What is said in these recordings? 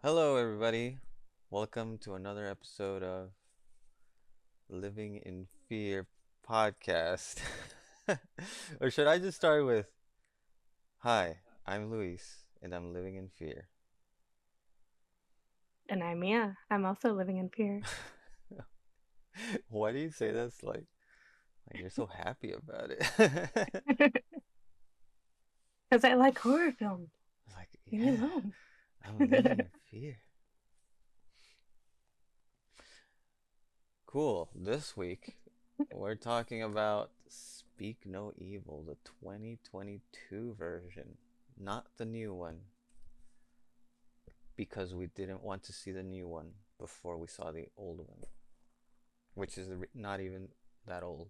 Hello, everybody. Welcome to another episode of Living in Fear podcast. Or should I just start with, Hi, I'm Luis, and I'm living in fear. And I'm Mia. I'm also living in fear. Why do you say that's like you're so happy about it? Because I like horror films. Like, Leave me yeah, alone. I'm living in fear. Cool. This week, we're talking about Speak No Evil, the 2022 version, not the new one. Because we didn't want to see the new one before we saw the old one, which is not even that old.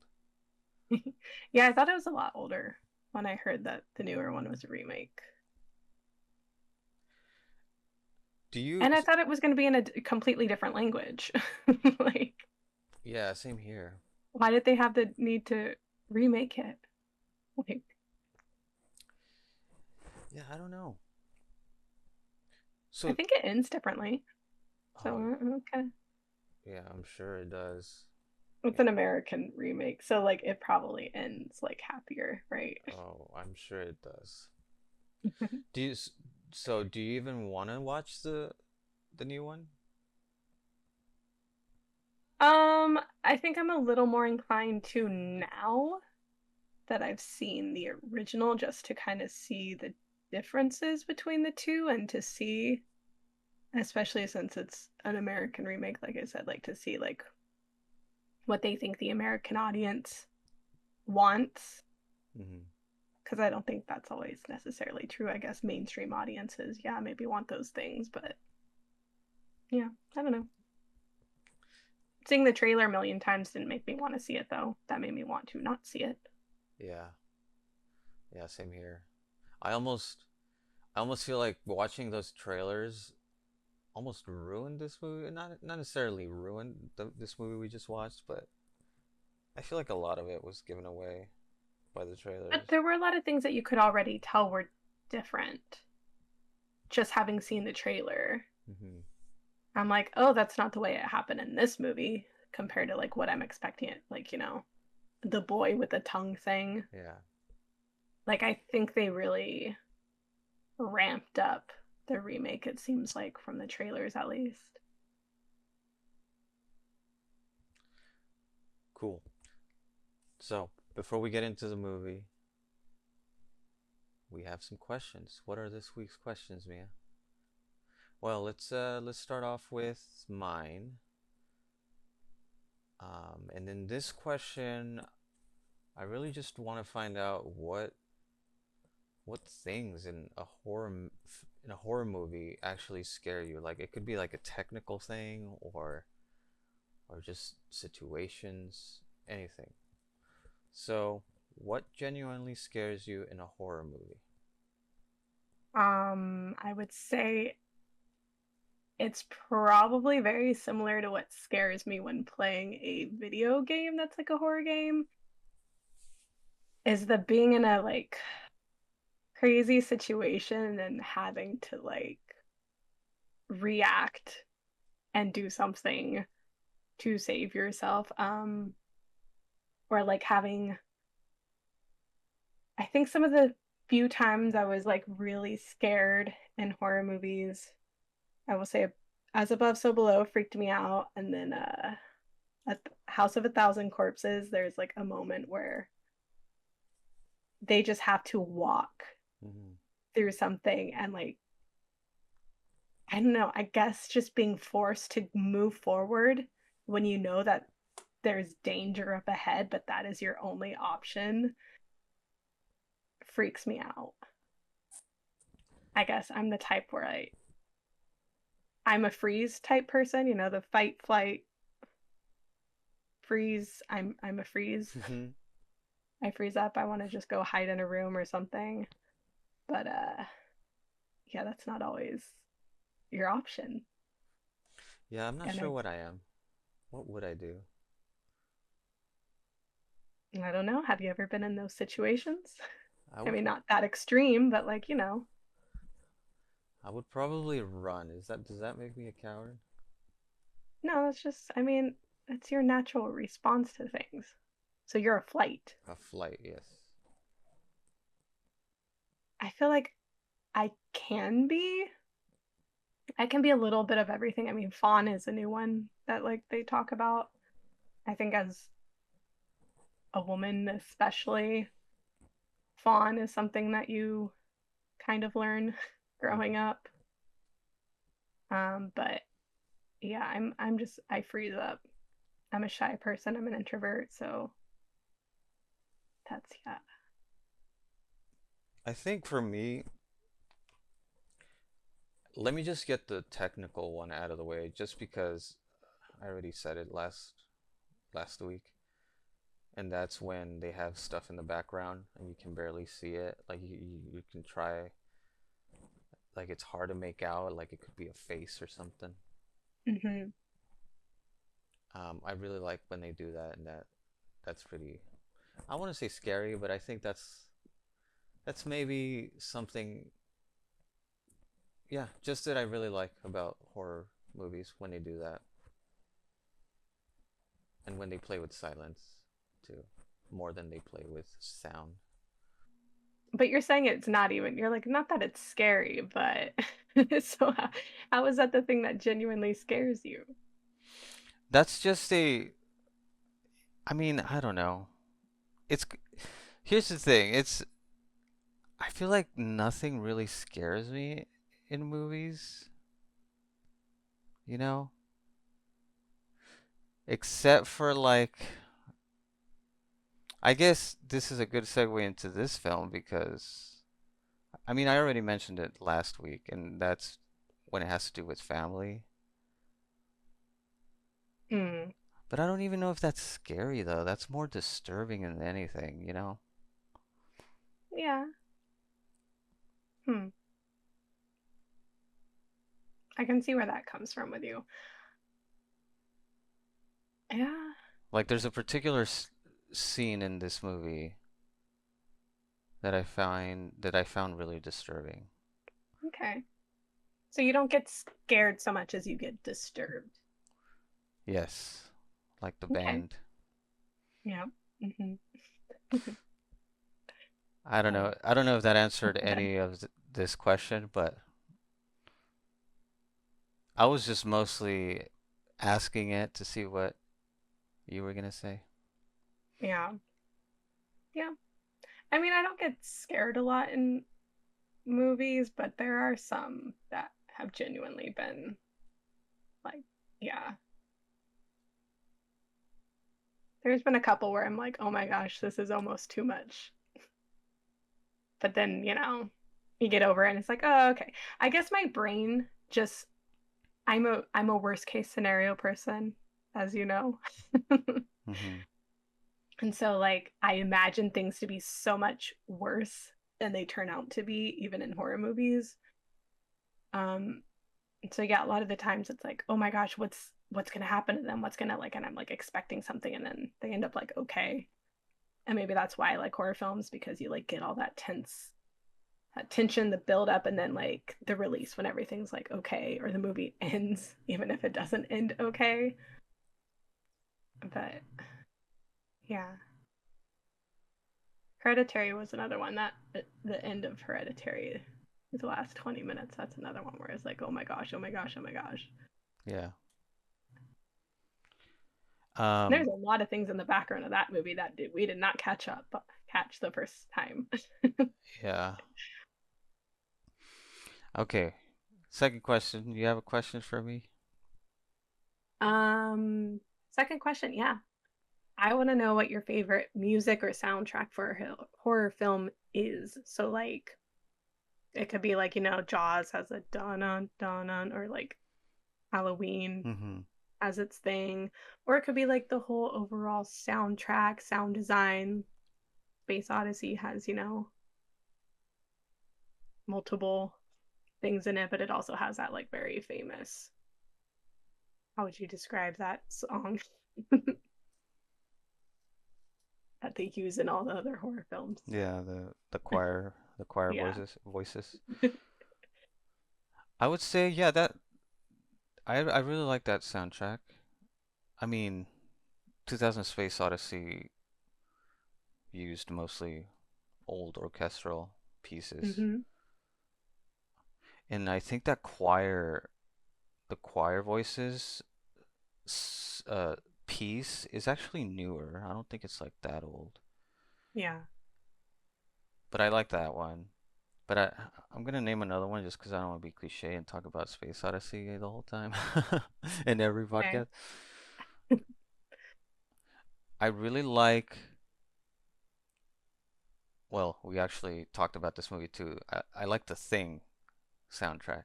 Yeah, I thought it was a lot older when I heard that the newer one was a remake. Do you? And I thought it was going to be in a completely different language. Like, Yeah, same here. why did they have the need to remake it? Like, Yeah, I don't know. I So, think it ends differently. So, oh, okay. yeah, I'm sure it does. It's an American remake, so like it probably ends like happier, right? Oh, I'm sure it does. Do you? So, do you even want to watch the new one? I think I'm a little more inclined to now that I've seen the original just to kind of see the differences between the two and to see, especially since it's an American remake, like I said, like to see like what they think the American audience wants. Hmm. Because I don't think that's always necessarily true. I guess mainstream audiences, yeah, maybe want those things, but yeah, I don't know. Seeing the trailer a million times didn't make me want to see it though. That made me want to not see it. Yeah, yeah, same here. I almost, I almost feel like watching those trailers almost ruined this movie. Not necessarily ruined this movie we just watched, but I feel like a lot of it was given away by the But trailers. there were a lot of things that you could already tell were different just having seen the trailer. Hmm. I'm like, oh, that's not the way it happened in this movie compared to like what I'm expecting it. Like, the boy with the tongue thing. Yeah, Like, I think they really ramped up the remake, it seems like, from the trailers at least. cool. So, before we get into the movie, we have some questions. What are this week's questions, Mia? Well, let's start off with mine. And in this question, I really just want to find out what things in a horror movie actually scare you. Like it could be like a technical thing or just situations, anything. So, what genuinely scares you in a horror movie? I would say it's probably very similar to what scares me when playing a video game that's like a horror game, is the being in a like crazy situation and having to like react and do something to save yourself. Or like having, I think some of the few times I was like really scared in horror movies, I will say As Above, So Below freaked me out. And then at House of a Thousand Corpses, there's like a moment where they just have to walk Hmm. through something and like I don't know, I guess just being forced to move forward when you know that there's danger up ahead, but that is your only option freaks me out. I guess I'm the type where I'm a freeze type person, the fight, flight, freeze. I'm a freeze. I freeze up. I want to just go hide in a room or something. But yeah, that's not always your option. Yeah, I'm not And sure what I am. What would I do? I don't know. Have you ever been in those situations? I I would mean, not that extreme, but like. I would probably run. Does that make me a coward? No, it's just, I mean, it's your natural response to things. So you're a flight. A flight, yes. I feel like I I can be a little bit of everything. I mean, fawn is a new one that like they talk about. I think as a woman, especially, fawn is something that you kind of learn growing Hmm. up. But yeah, I freeze up. I'm a shy person. I'm an introvert, so that's yeah. I think for me, let me just get the technical one out of the way, just because I already said it last week, and that's when they have stuff in the background and you can barely see it. Like you can try, like it's hard to make out, like it could be a face or something. Hmm. I really like when they do that, and that's pretty. I want to say scary, but I think that's maybe something. Yeah, just that I really like about horror movies when they do that, and when they play with silence too, more than they play with sound. But you're saying it's not even, you're like, not that it's scary, but so how is that the thing that genuinely scares you? That's just a. I mean, I don't know. It's Here's the thing. I feel like nothing really scares me in movies, you know, except for like I guess this is a good segue into this film because I mean, I already mentioned it last week, and that's when it has to do with family. Hmm. But I don't even know if that's scary though. That's more disturbing than anything, you know? Yeah. Hmm. I can see where that comes from with you. Yeah. Like there's a particular scene in this movie that I found really disturbing. Okay. So you don't get scared so much as you get disturbed. Yes, like the Okay. band. Yeah. Hmm. I don't Uh, know. I don't know if that answered go ahead. any of this question, but I was just mostly asking it to see what you were gonna say. Yeah. Yeah. I mean, I don't get scared a lot in movies, but there are some that have genuinely been like, yeah. There's been a couple where I'm like, oh my gosh, this is almost too much. But then, you get over it and it's like, oh, okay. I guess my brain just I'm a worst case scenario person, as you know. Mm-hmm. And so like I imagine things to be so much worse than they turn out to be, even in horror movies. Um, so yeah, a lot of the times it's like, oh my gosh, what's gonna happen to them? What's gonna like, and I'm like expecting something, and then they end up like okay. And maybe that's why I like horror films because you like get all that tension, the build up, and then like the release when everything's like okay, or the movie ends, even if it doesn't end okay. But yeah, Hereditary was another one that the end of Hereditary, the last 20 minutes, that's another one where it's like, oh my gosh, oh my gosh, oh my gosh. Yeah. There's Um, a lot of things in the background of that movie that we did not catch the first time. yeah. Okay. Second question. You have a question for me? um, Second question, yeah. I want to know what your favorite music or soundtrack for a horror film is. So like it could be like, Jaws has a dun dun dun or like Halloween Mm-hmm. as its thing, or it could be like the whole overall soundtrack, sound design. Space Odyssey has, multiple things in it, but it also has that like very famous. How would you describe that song that they use in all the other horror films? Yeah, the choir Yeah. voices. I would say, yeah, that I really like that soundtrack. I mean, 2000 Space Odyssey used mostly old orchestral pieces. Hmm. And I think that the choir voices piece is actually newer. I don't think it's like that old. Yeah. But I like that one. But I'm gonna name another one just because I don't want to be cliche and talk about Space Odyssey the whole time in every Okay. podcast. I really like. Well, we actually talked about this movie too. I like the Thing soundtrack.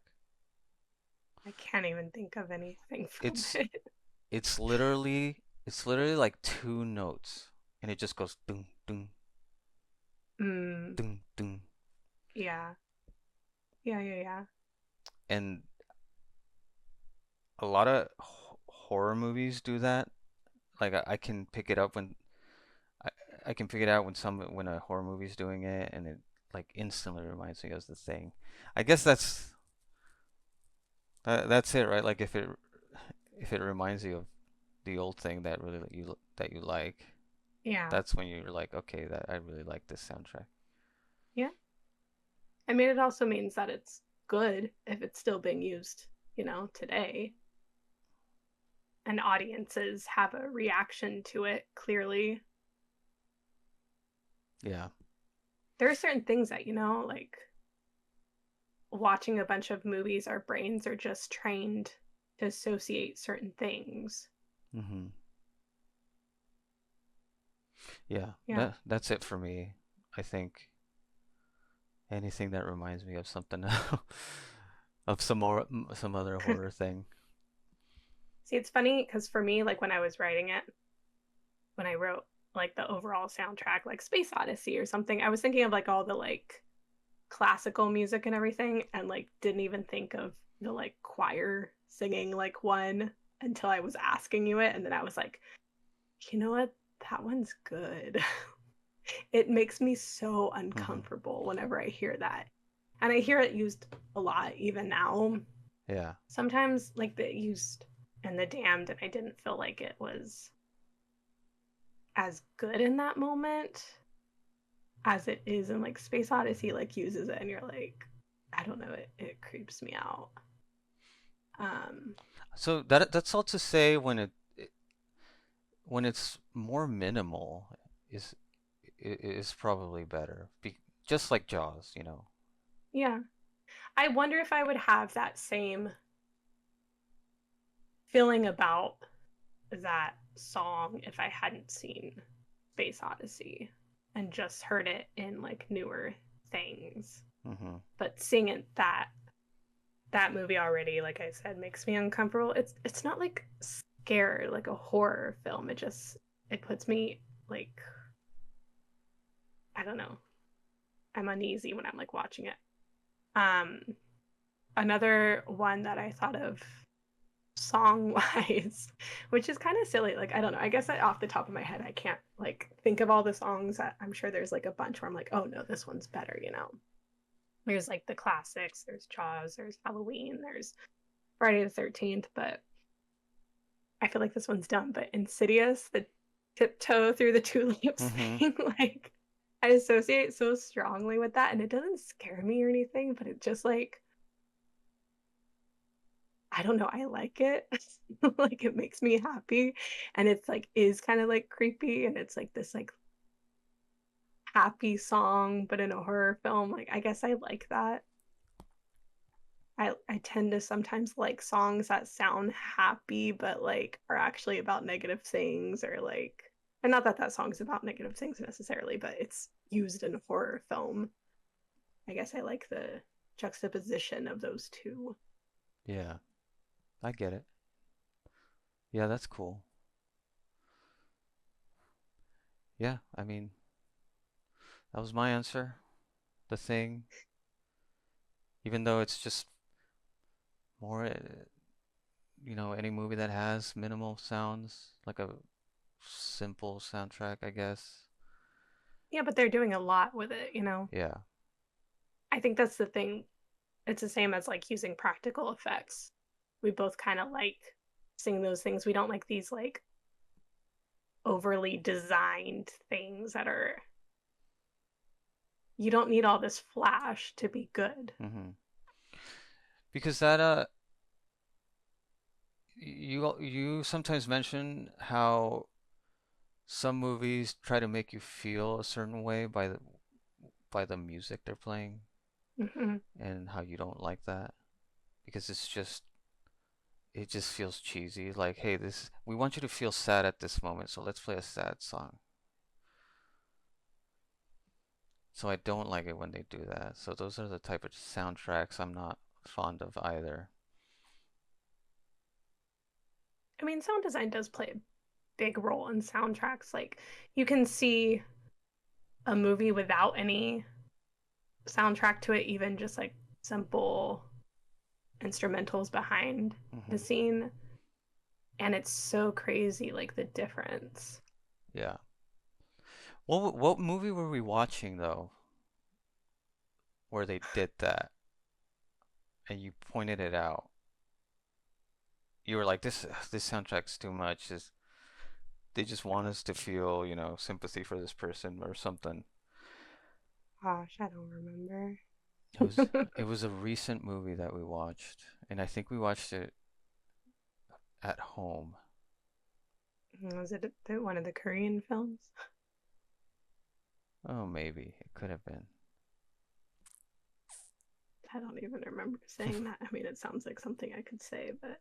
I can't even think of anything from It's it. it's literally like two notes, and it just goes ding ding Mm, ding ding. yeah. Yeah, yeah, yeah. And a lot of horror movies do that. Like I can pick it up when I, I can pick it out when a horror movie's doing it, and it like instantly reminds me of the Thing. I guess that's it, right? Like if it reminds you of the old thing that you like, Yeah. that's when you're like, okay, that I really like this soundtrack. Yeah. I mean, it also means that it's good if it's still being used, today. And audiences have a reaction to it clearly. Yeah. There are certain things that, like watching a bunch of movies, our brains are just trained to associate certain things. hmm Yeah. Yeah. That's it for me. I think anything that reminds me of something of some other horror thing. See, it's funny because for me, like when I was writing it, when I wrote like the overall soundtrack, like Space Odyssey or something, I was thinking of like all the like classical music and everything, and like didn't even think of the like choir singing like one until I was asking you it. And then I was like, you know what? That one's good. It makes me so hmm uncomfortable whenever I hear that. And I hear it used a lot even now. Yeah. Sometimes like the used and the damned, and I didn't feel like it was as good in that moment as it is in like Space Odyssey, like uses it and you're like, I don't know, it creeps me out. Um So that's all to say when it's more minimal is is probably better. Just like Jaws, you know. yeah. I wonder if I would have that same feeling about that song if I hadn't seen Space Odyssey and just heard it in like newer things. hmm But seeing it that movie already, like I said, makes me uncomfortable. It's not like scared like a horror film. It puts me like, I don't know. I'm uneasy when I'm like watching it. Um Another one that I thought of song wise, which is kind of silly. Like, I don't know. I guess off the top of my head, I can't like think of all the songs. That I'm sure there's like a bunch where I'm like, oh no, this one's better. There's like the classics, there's Jaws, there's Halloween, there's Friday the 13th, but I feel like this one's dumb. But Insidious, the tiptoe through the tulips hmm thing, like I associate so strongly with that. And it doesn't scare me or anything, but it just like, I don't know, I like it. Like it makes me happy. And it's like is kind of like creepy and it's like this like happy song, but in a horror film. Like I guess I like that. I tend to sometimes like songs that sound happy but like are actually about negative things or like, and not that that song's about negative things necessarily, but it's used in a horror film. I guess I like the juxtaposition of those two. Yeah, I get it. Yeah, that's cool. Yeah, I mean, that was my answer. The Thing, even though it's just more, any movie that has minimal sounds, like a simple soundtrack, I guess. Yeah, but they're doing a lot with it. Yeah. I think that's the thing. it's the same as like using practical effects. We both kind of like seeing those things. We don't like these like overly designed things that are, you don't need all this flash to be good. Hmm. Because that you sometimes mention how some movies try to make you feel a certain way by the music they're playing, Hmm. and how you don't like that because it just feels cheesy. Like, hey, this we want you to feel sad at this moment, so let's play a sad song. So I don't like it when they do that. So those are the type of soundtracks I'm not fond of either. I mean, sound design does play a big role in soundtracks. Like, you can see a movie without any soundtrack to it, even just like simple instrumentals behind the Hmm. scene. And it's so crazy, like the difference. Yeah. What movie were we watching though, where they did that and you pointed it out? You were like, this soundtrack's too much. They just want us to feel, sympathy for this person or something. Gosh, I don't remember. It was it was a recent movie that we watched, and I think we watched it at home. Was it one of the Korean films? Oh, maybe it could have been. I don't even remember saying that. I mean, it sounds like something I could say, but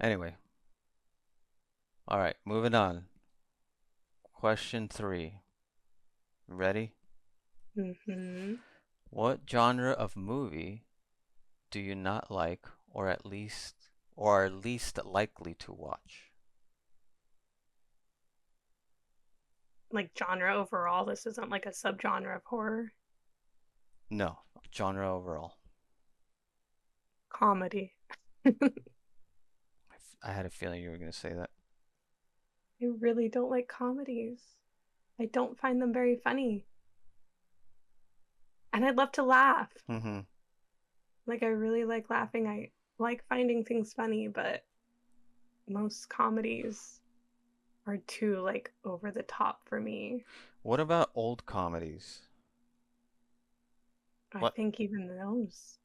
Anyway, all right, moving on. Question 3. Ready? hmm What genre of movie do you not like or are least likely to watch? like genre overall, this isn't like a subgenre of horror. No, genre overall. Comedy. I had a feeling you were going to say that. I really don't like comedies. I don't find them very funny. And I'd love to laugh. Mm-hmm. Like, I really like laughing. I like finding things funny, but most comedies are too, like, over the top for me. What about old comedies? I What? think even those.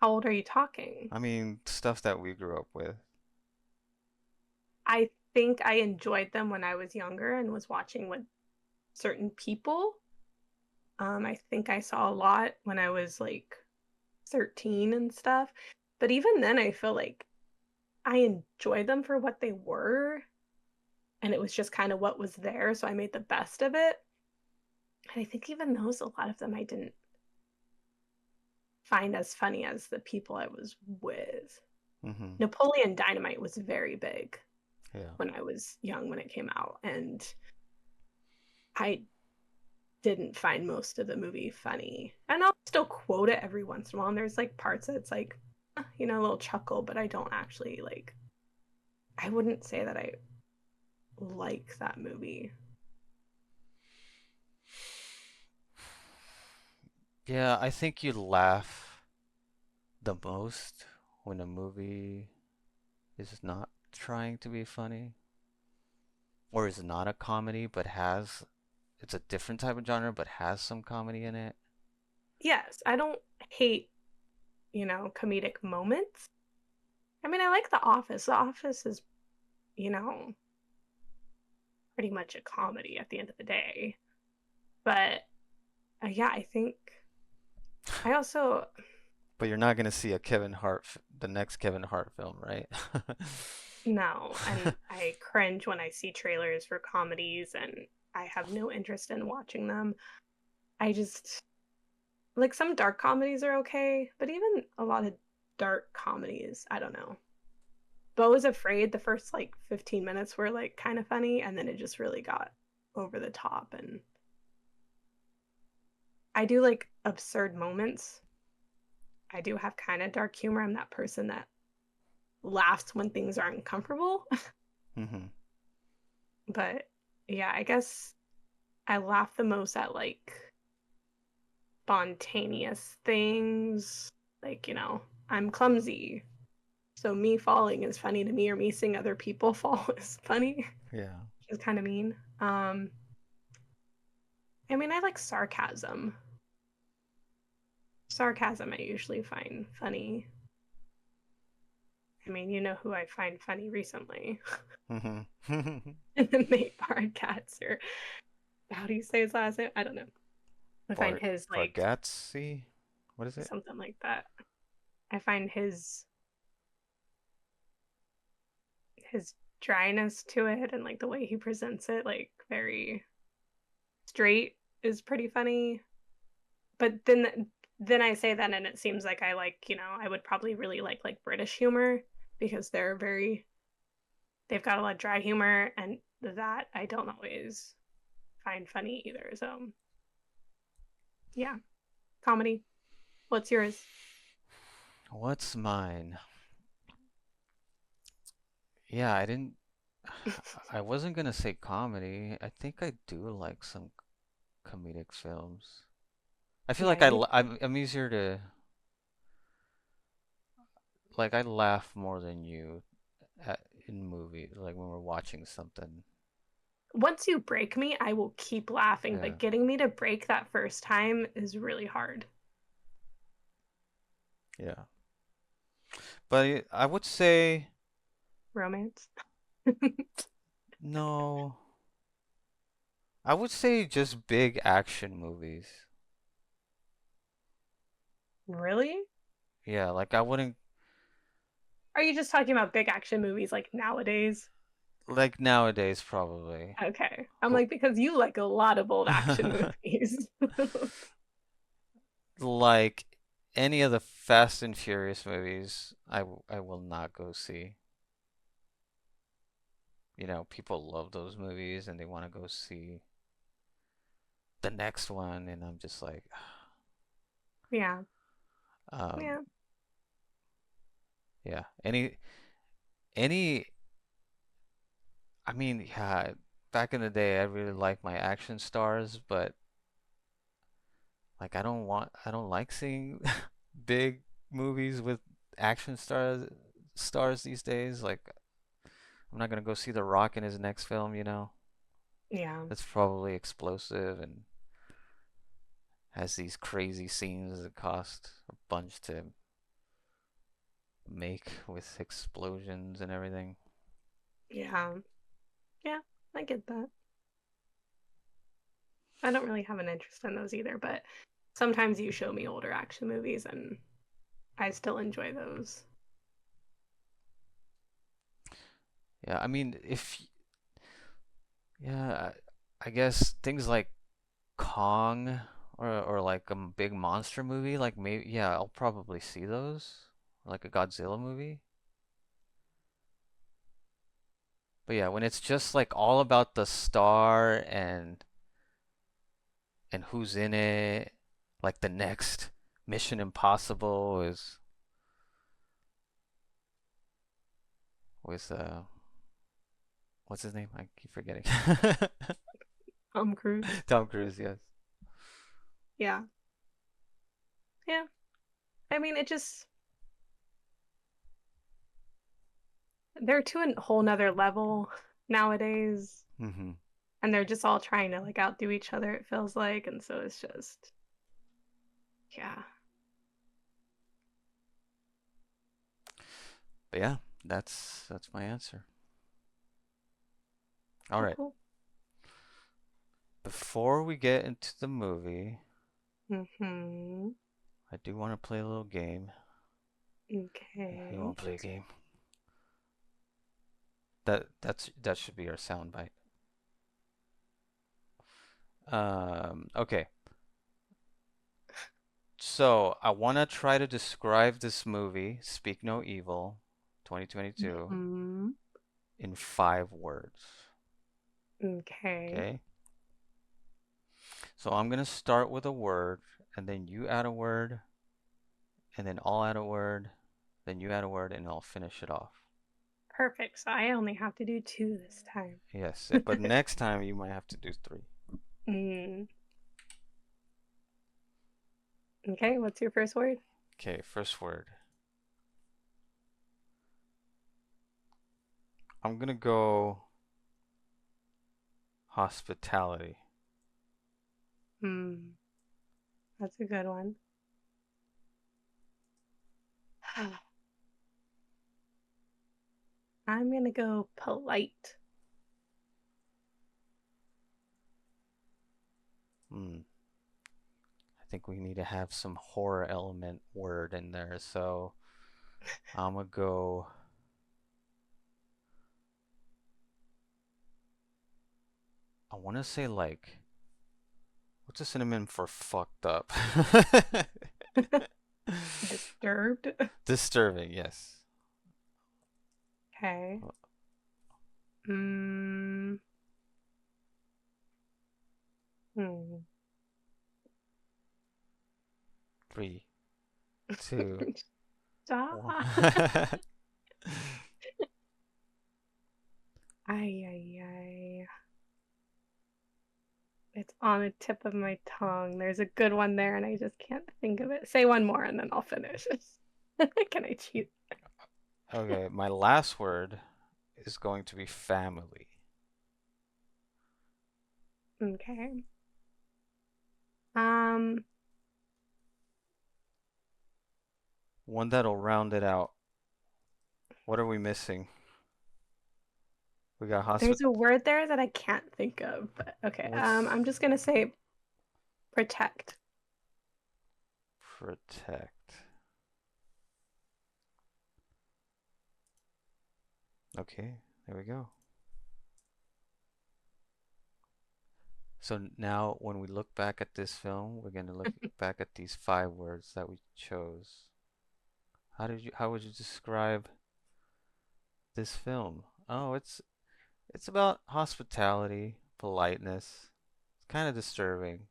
How old are you talking? I mean, stuff that we grew up with. I think I enjoyed them when I was younger and was watching with certain people. I think I saw a lot when I was like 13 and stuff. But even then, I feel like I enjoyed them for what they were. And it was just kind of what was there. So I made the best of it. And I think even those, a lot of them I didn't find as funny as the people I was with. Mm-hmm. Napoleon Dynamite was very big Yeah. when I was young when it came out. And I didn't find most of the movie funny. And I'll still quote it every once in a while. And there's like parts that's like, a little chuckle, but I don't actually like, I wouldn't say that I like that movie. Yeah, I think you laugh the most when a movie is not trying to be funny or is not a comedy but has it's a different type of genre but has some comedy in it. Yes, I don't hate, comedic moments. I mean, I like The Office. The Office is, you know, pretty much a comedy at the end of the day. But yeah, I think I also, But you're not going to see the next Kevin Hart film, right? no, and I cringe when I see trailers for comedies and I have no interest in watching them. I just, like, some dark comedies are okay, but even a lot of dark comedies, I don't know. Beau is Afraid, the first like 15 minutes were like kind of funny, and then it just really got over the top. And I do like absurd moments. I do have kind of dark humor. I'm that person that laughs when things are uncomfortable. Hmm. But yeah, I guess I laugh the most at like spontaneous things. Like, I'm clumsy. So me falling is funny to me, or me seeing other people fall is funny, Yeah. which is kind of mean. I mean, I like sarcasm. Sarcasm I usually find funny. I mean, you know who I find funny recently. Hmm. Nate Bargatze, or how do you say his last name? I don't know. I find his like Bargatze? What is it? something like that. I find his dryness to it and like the way he presents it, like very straight, is pretty funny. But then I say that and it seems like I like, I would probably really like British humor because they've got a lot of dry humor, and that I don't always find funny either. So, yeah, comedy. What's yours? What's mine? Yeah, I didn't. I wasn't gonna say comedy. I think I do like some comedic films. I feel Yeah, like you I'm easier to like I laugh more than you in movie like when we're watching something. once you break me, I will keep laughing, Yeah. but getting me to break that first time is really hard. Yeah. But I would say Romance. no. I would say just big action movies. Really? Yeah, like I wouldn't Are you just talking about big action movies like nowadays? like nowadays probably. Okay. I'm L- like, because you like a lot of old action movies. Like any of the Fast and Furious movies, I will not go see. You know, people love those movies and they want to go see the next one, and I'm just like, Yeah. um, Yeah. yeah. Any. I mean, yeah. Back in the day, I really liked my action stars, but like, I don't like seeing big movies with action stars these days. Like, I'm not gonna go see The Rock in his next film, you know. Yeah. That's probably explosive and has these crazy scenes that cost a bunch to make with explosions and everything. Yeah. Yeah. I get that. I don't really have an interest in those either, but sometimes you show me older action movies and I still enjoy those. Yeah, I mean, if yeah, I guess things like Kong or like a big monster movie, like maybe yeah, I'll probably see those. Like a Godzilla movie. But yeah, when it's just like all about the star and who's in it, like the next Mission Impossible is with what's his name? I keep forgetting. Tom Cruise. Tom Cruise, yes. Yeah. Yeah. I mean, it just, they're to a whole nother level nowadays. Hmm. And they're just all trying to like outdo each other, it feels like. And so it's just, yeah. But yeah, that's my answer. All Cool, right. cool. Before we get into the movie, Mm-hmm. I do want to play a little game. You Okay. want to play a game? That should be our soundbite. Okay. So I want to try to describe this movie, Speak No Evil, 2022, Mm-hmm. in 5 words. Okay. Okay? So I'm gonna start with a word, and then you add a word, and then I'll add a word, then you add a word, and I'll finish it off. Perfect. So I only have to do two this time. Yes, but next time you might have to do three. Mm, Okay, what's your first word? Okay, first word. I'm gonna go hospitality. Hmm, that's a good one. I'm gonna go polite. Hmm. I think we need to have some horror element word in there, so I'm gonna go. I want to say like, what's a synonym for fucked up? Disturbed. Disturbing, yes. Okay. Mm, hmm. 3, 2, Stop. 1. Ay, ay, ay. It's on the tip of my tongue. There's a good one there, and I just can't think of it. Say one more, and then I'll finish. Can I cheat? Okay, my last word is going to be family. Okay. Um, One that'll round it out. What are we missing? We got there's hospit a word there that I can't think of, but okay. What's I'm just gonna say protect. protect? Okay, there we go. So now when we look back at this film, we're going to look back at these 5 words that we chose. How would you describe this film? Oh, it's about hospitality, politeness. It's kind of disturbing.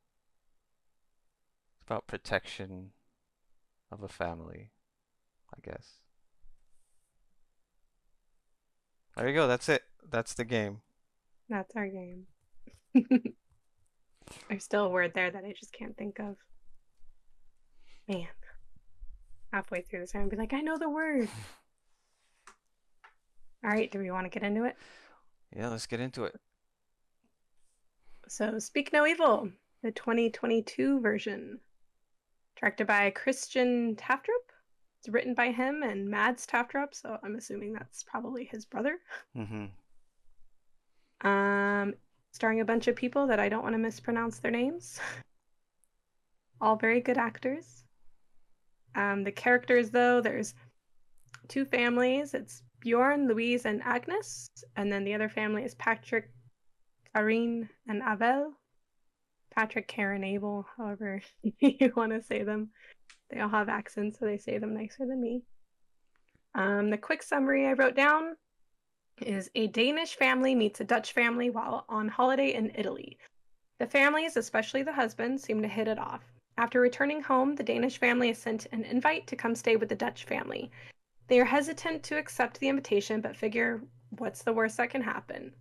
It's about protection of a family, I guess. There you go. That's it. That's the game. That's our game. There's still a word there that I just can't think of. Man, halfway through this, I'm gonna be like, I know the word. All right, do we want to get into it? Yeah, let's get into it. So, Speak No Evil, the 2022 version, directed by Christian Taftrup. It's written by him and Mads Taftrup, so I'm assuming that's probably his brother. Mm-hmm. Um, Starring a bunch of people that I don't want to mispronounce their names. All very good actors. The characters, though, there's two families. It's Bjorn, Louise, and Agnes, and then the other family is Patrick, Karine, and Abel. Patrick, Karen, Abel, however you want to say them. They all have accents, so they say them nicer than me. The quick summary I wrote down is a Danish family meets a Dutch family while on holiday in Italy. The families, especially the husband, seem to hit it off. After returning home, the Danish family is sent an invite to come stay with the Dutch family. They are hesitant to accept the invitation, but figure what's the worst that can happen?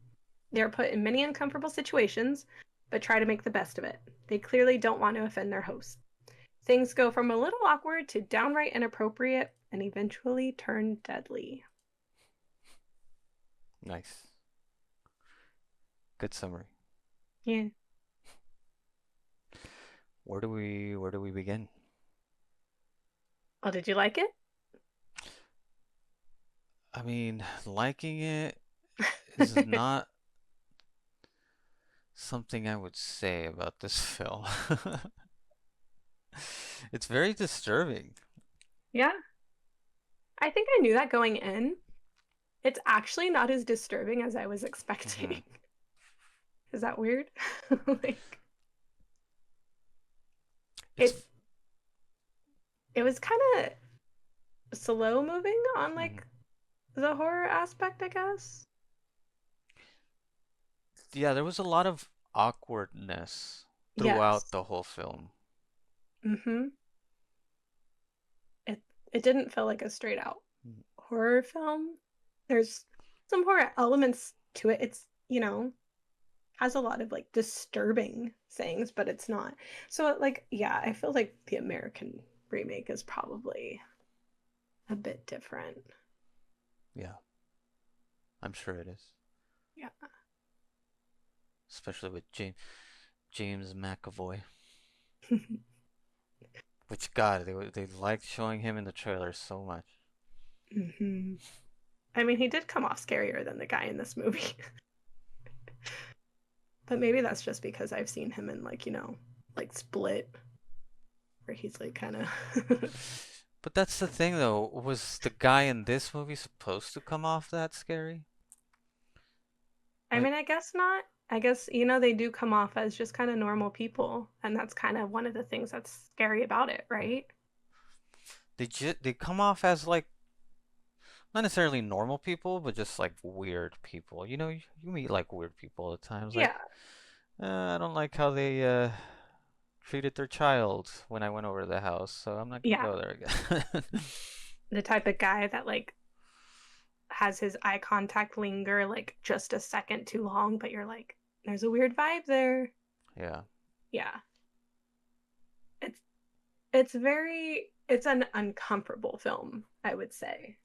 They are put in many uncomfortable situations, but try to make the best of it. They clearly don't want to offend their host. Things go from a little awkward to downright inappropriate and eventually turn deadly. Nice. Good summary. Yeah. Where do we begin? Oh, did you like it? I mean, liking it is not something I would say about this film. It's very disturbing. Yeah. I think I knew that going in. It's actually not as disturbing as I was Hmm. expecting. Is that weird? Like It's it it was kind of slow moving on mhm. like the horror aspect, I guess. Yeah, there was a lot of awkwardness throughout Yes. the whole film. Mm-hmm. It it didn't feel like a straight out Mm. horror film. There's some horror elements to it. It's, has a lot of like disturbing things, but it's not. So like yeah, I feel like the American remake is probably a bit different. Yeah, I'm sure it is. Yeah. Especially with James McAvoy. Which God, they liked showing him in the trailer so much. hmm I mean, he did come off scarier than the guy in this movie. But maybe that's just because I've seen him in like, like Split, where he's like kind of But that's the thing though, was the guy in this movie supposed to come off that scary? I Like mean, I guess not. I guess, they do come off as just kind of normal people, and that's kind of one of the things that's scary about it, right? they come off as like not necessarily normal people, but just like weird people. You meet like weird people at times. Like, Yeah. I don't like how they treated their child when I went over to the house, so I'm not gonna Yeah. go there again. The type of guy that like has his eye contact linger like just a second too long, but you're like, there's a weird vibe there. Yeah, Yeah. It's it's an uncomfortable film, I would say.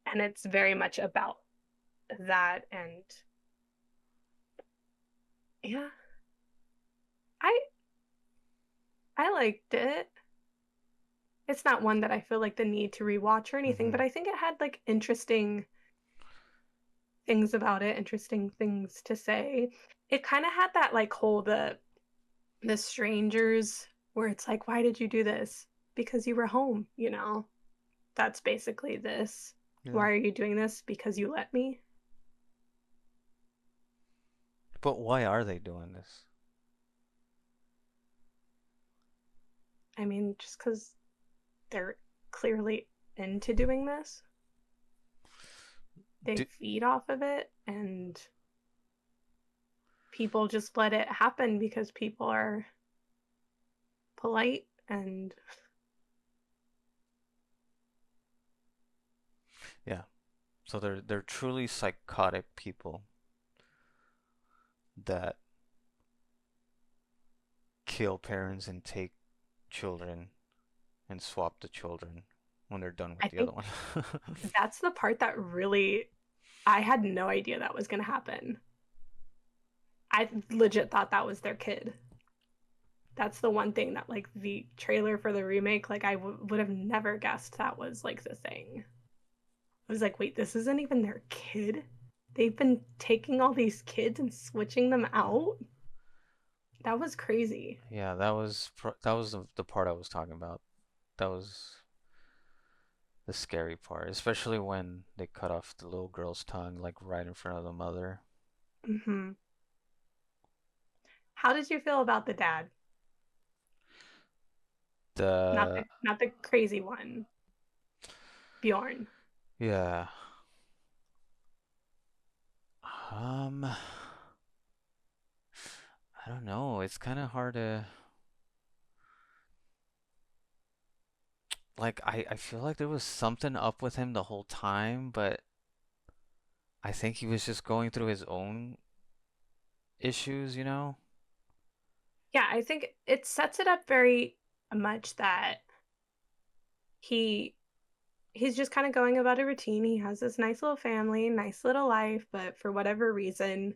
And it's very much about that. And yeah, I I liked it. It's not one that I feel like the need to rewatch or anything, hmm but I think it had like interesting things about it, interesting things to say. It kind of had that like whole the strangers where it's like, why did you do this? Because you were home. That's basically this. yeah. Why are you doing this? Because you let me. But why are they doing this? I mean, just because they're clearly into doing this, they Do, feed off of it, and people just let it happen because people are polite and yeah. So they're truly psychotic people that kill parents and take children and swap the children when they're done with I the other think one. that's the part that really I had no idea that was going to happen. I legit thought that was their kid. That's the one thing that like the trailer for the remake, like would have never guessed that was like the thing. I was like, wait, this isn't even their kid. They've been taking all these kids and switching them out. That was crazy. Yeah, that was the part I was talking about. That was the scary part, especially when they cut off the little girl's tongue, like right in front of the mother. hmm How did you feel about the dad? Not The the crazy one, Bjorn. yeah, um, I don't know. It's kind of hard to like. I feel like there was something up with him the whole time, but I think he was just going through his own issues. Yeah, I think it sets it up very much that he he's just kind of going about a routine. He has this nice little family, nice little life, but for whatever reason,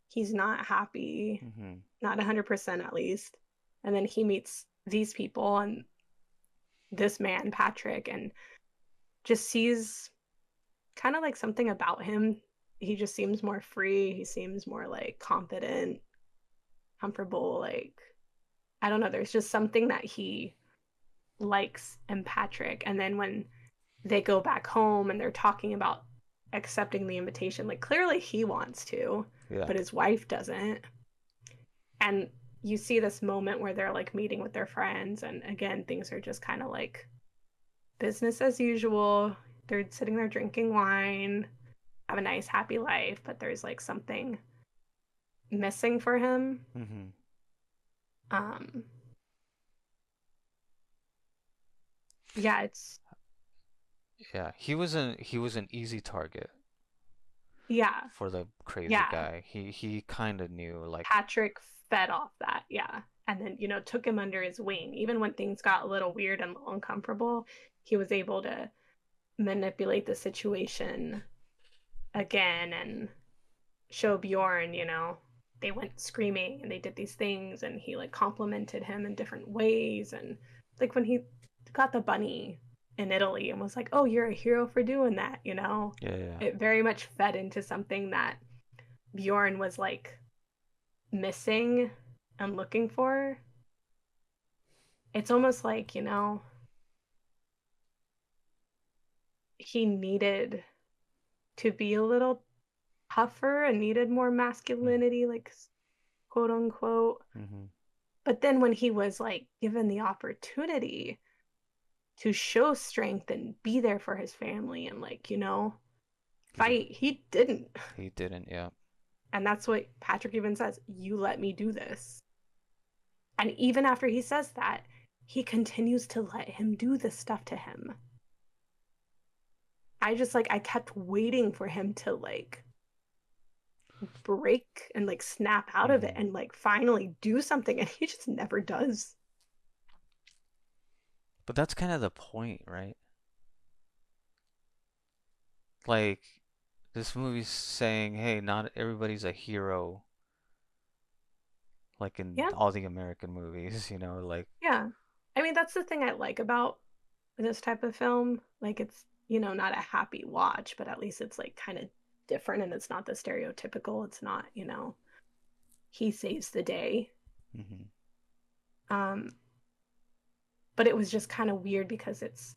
he's not happy, hmm not 100% at least. And then he meets these people and this man, Patrick, and just sees kind of like something about him. He just seems more free. He seems more like confident, comfortable. Like, I don't know. There's just something that he likes in Patrick. And then when they go back home and they're talking about accepting the invitation, like, clearly he wants to, Yeah. but his wife doesn't. And you see this moment where they're like meeting with their friends. And again, things are just kind of like business as usual. They're sitting there drinking wine, have a nice, happy life, but there's like something missing for him. hmm Um, yeah, it's Yeah. He was an easy target. Yeah. for the crazy Yeah. guy. He kind of knew like Patrick fed off that. Yeah. And then, took him under his wing. Even when things got a little weird and uncomfortable, he was able to manipulate the situation again and show Bjorn, they went screaming and they did these things and he like complimented him in different ways. And like when he got the bunny in Italy and was like, "Oh, you're a hero for doing that," yeah, yeah. it very much fed into something that Bjorn was like missing and looking for. It's almost like, he needed to be a little tougher and needed more masculinity, like quote unquote. Mm-hmm. But then when he was like given the opportunity to show strength and be there for his family and like, He fight, he didn't. he didn't, yeah. And that's what Patrick even says, "You let me do this." And even after he says that, he continues to let him do this stuff to him. I kept waiting for him to like break and like snap out of it Mm-hmm. and like finally do something, and he just never does. But that's kind of the point, right? Like this movie's saying, hey, not everybody's a hero like in Yeah. all the American movies, you know, like Yeah. I mean, that's the thing I like about this type of film. Like, it's, not a happy watch, but at least it's like kind of different and it's not the stereotypical. It's not, he saves the day. mm-hmm. Um, but it was just kind of weird because it's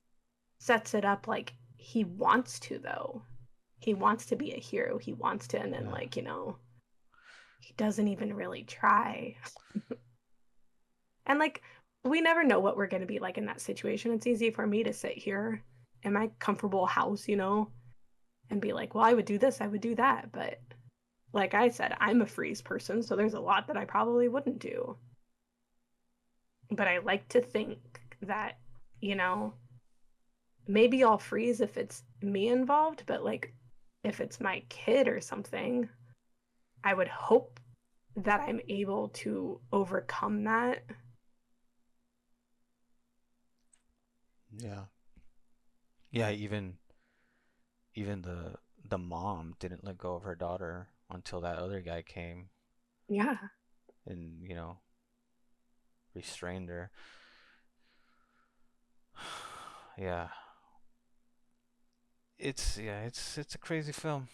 sets it up like he wants to, though. He wants to be a hero. He wants to, and then, Yeah. like, he doesn't even really try. And like, we never know what we're going to be like in that situation. It's easy for me to sit here in my comfortable house, and be like, well, I would do this, I would do that. But like I said, I'm a freeze person, so there's a lot that I probably wouldn't do. But I like to think that, you know, maybe I'll freeze if it's me involved, but like if it's my kid or something, I would hope that I'm able to overcome that. Yeah. Yeah, even the mom didn't let go of her daughter until that other guy came Yeah. and, you know, restrained her. Yeah. It's a crazy film.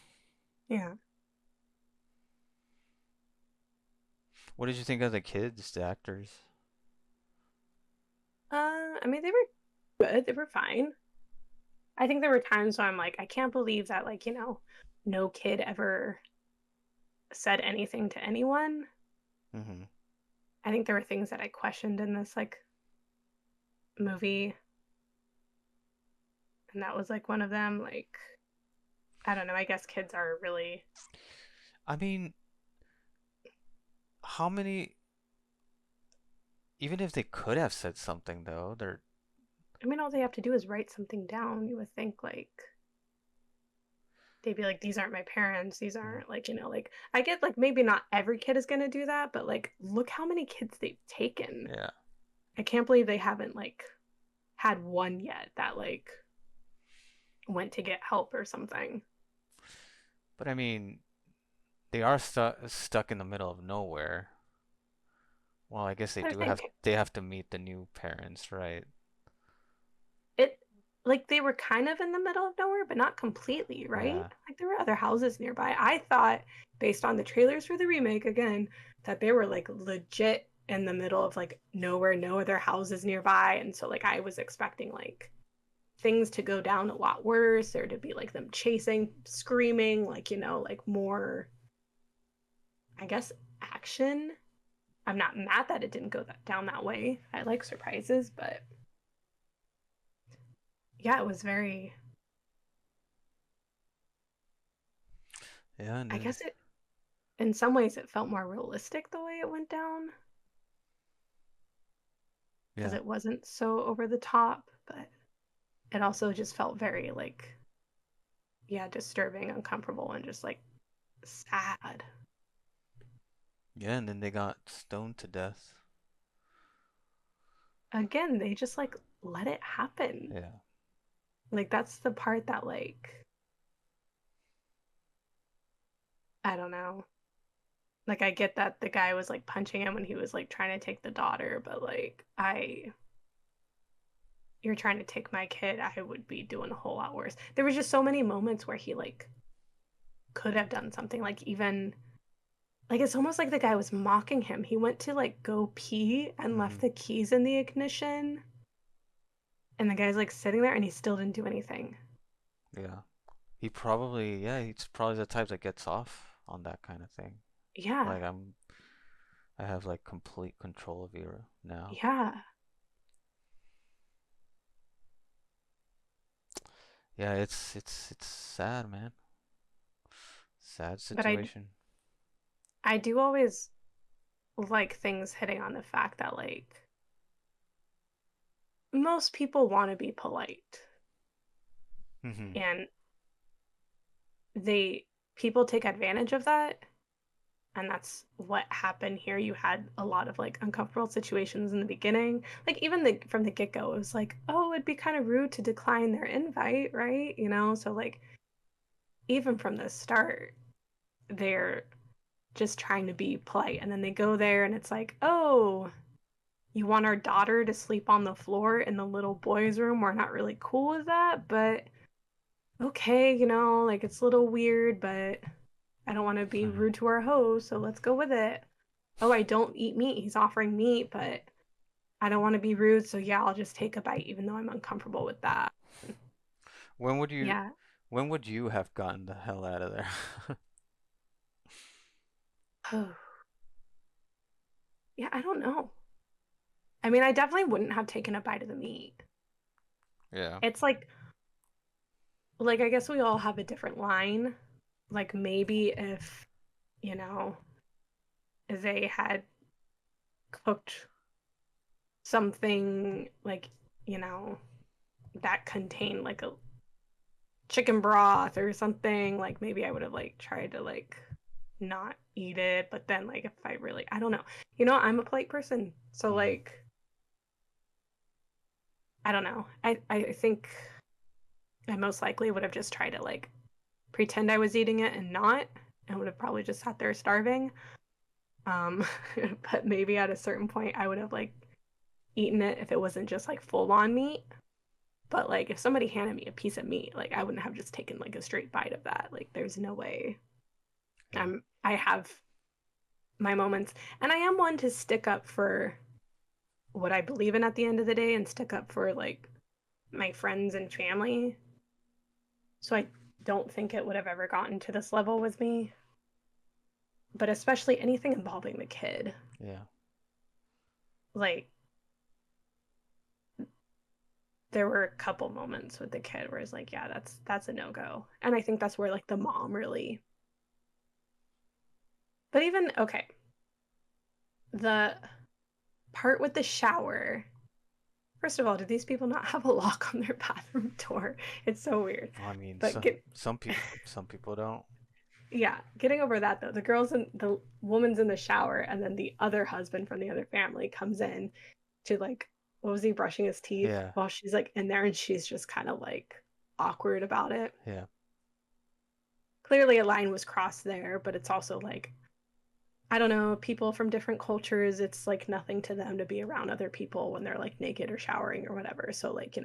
Yeah. What did you think of the kids, the actors? I mean, they were good. They were fine. I think there were times where I'm like, I can't believe that, like, no kid ever said anything to anyone. Mm-hmm. I think there were things that I questioned in this, like, movie, and that was, like, one of them. Like, I don't know. I guess kids are really, I mean, how many even if they could have said something though, they're I mean, all they have to do is write something down. You would think, like, they'd be like, these aren't my parents. These mm, aren't, like, like, I get, like, maybe not every kid is going to do that, but, like, look how many kids they've taken. yeah. I can't believe they haven't, like, had one yet that, like, went to get help or something. But I mean, they are stuck in the middle of nowhere. Well, I guess I think they have to meet the new parents, right? it, like, they were kind of in the middle of nowhere, but not completely, right? Yeah. Like, there were other houses nearby. I thought, based on the trailers for the remake, again, that they were like legit in the middle of like nowhere, no other houses nearby. And so, like, I was expecting like things to go down a lot worse, or to be like them chasing, screaming, like, like more, I guess, action. I'm not mad that it didn't go down that way. I like surprises, but yeah, it was very, Yeah, and I then guess it, in some ways, it felt more realistic the way it went down because yeah. it wasn't so over the top, but it also just felt very like yeah, disturbing, uncomfortable, and just like sad. Yeah, and then they got stoned to death. Again, they just like let it happen. Yeah. Like that's the part that I don't know. Like I get that the guy was like punching him when he was like trying to take the daughter, but like I you're trying to take my kid, I would be doing a whole lot worse. There was just so many moments where he like could have done something like even like it's almost like the guy was mocking him. He went to like go pee and left Hmm. the keys in the ignition and the guy's like sitting there and he still didn't do anything. Yeah. Yeah, he's probably the type that gets off on that kind of thing. Yeah. Like I have like complete control of you now. Yeah. Yeah, it's sad, man. Sad But situation. I do always like things hitting on the fact that like most people want to be polite Hmm. and they people take advantage of that, and that's what happened here. You had a lot of like uncomfortable situations in the beginning, like even from the get-go it was like, oh, it'd be kind of rude to decline their invite, right? So like even from the start they're just trying to be polite, and then they go there and it's like, oh, you want our daughter to sleep on the floor in the little boys room. We're not really cool with that, but okay, like it's a little weird, but I don't want to be rude to our host, so let's go with it. Oh, I don't eat meat. He's offering meat, but I don't want to be rude, so yeah, I'll just take a bite, even though I'm uncomfortable with that. When would you Yeah. when would you have gotten the hell out of there? Yeah, I don't know. I mean, I definitely wouldn't have taken a bite of the meat. Yeah. It's like I guess we all have a different line. Like maybe if, you know, they had cooked something like, you know, that contained like a chicken broth or something, like maybe I would have like tried to like not eat it, but then like if I really, I don't know. I'm a polite person. So Hmm. like I don't know. I think I most likely would have just tried to like pretend I was eating it and not, and would have probably just sat there starving. Um but maybe at a certain point I would have like eaten it if it wasn't just like full on meat. But like if somebody handed me a piece of meat, like I wouldn't have just taken like a straight bite of that. Like there's no way. Yeah. I have my moments, and I am one to stick up for what I believe in at the end of the day and stick up for like my friends and family. So I don't think it would have ever gotten to this level with me, but especially anything involving the kid. Yeah. Like there were a couple moments with the kid where it's like, yeah, that's a no-go. And I think that's where like the mom really. But even okay, the part with the shower. First of all, do these people not have a lock on their bathroom door? It's so weird. Well, I mean, But get some people don't. yeah, getting over that though. The woman's in the shower, and then the other husband from the other family comes in to like, what was he, brushing his teeth Yeah. while she's like in there, and she's just kind of like awkward about it. Yeah. Clearly a line was crossed there, but it's also like, I don't know, people from different cultures, it's like nothing to them to be around other people when they're like naked or showering or whatever. So like,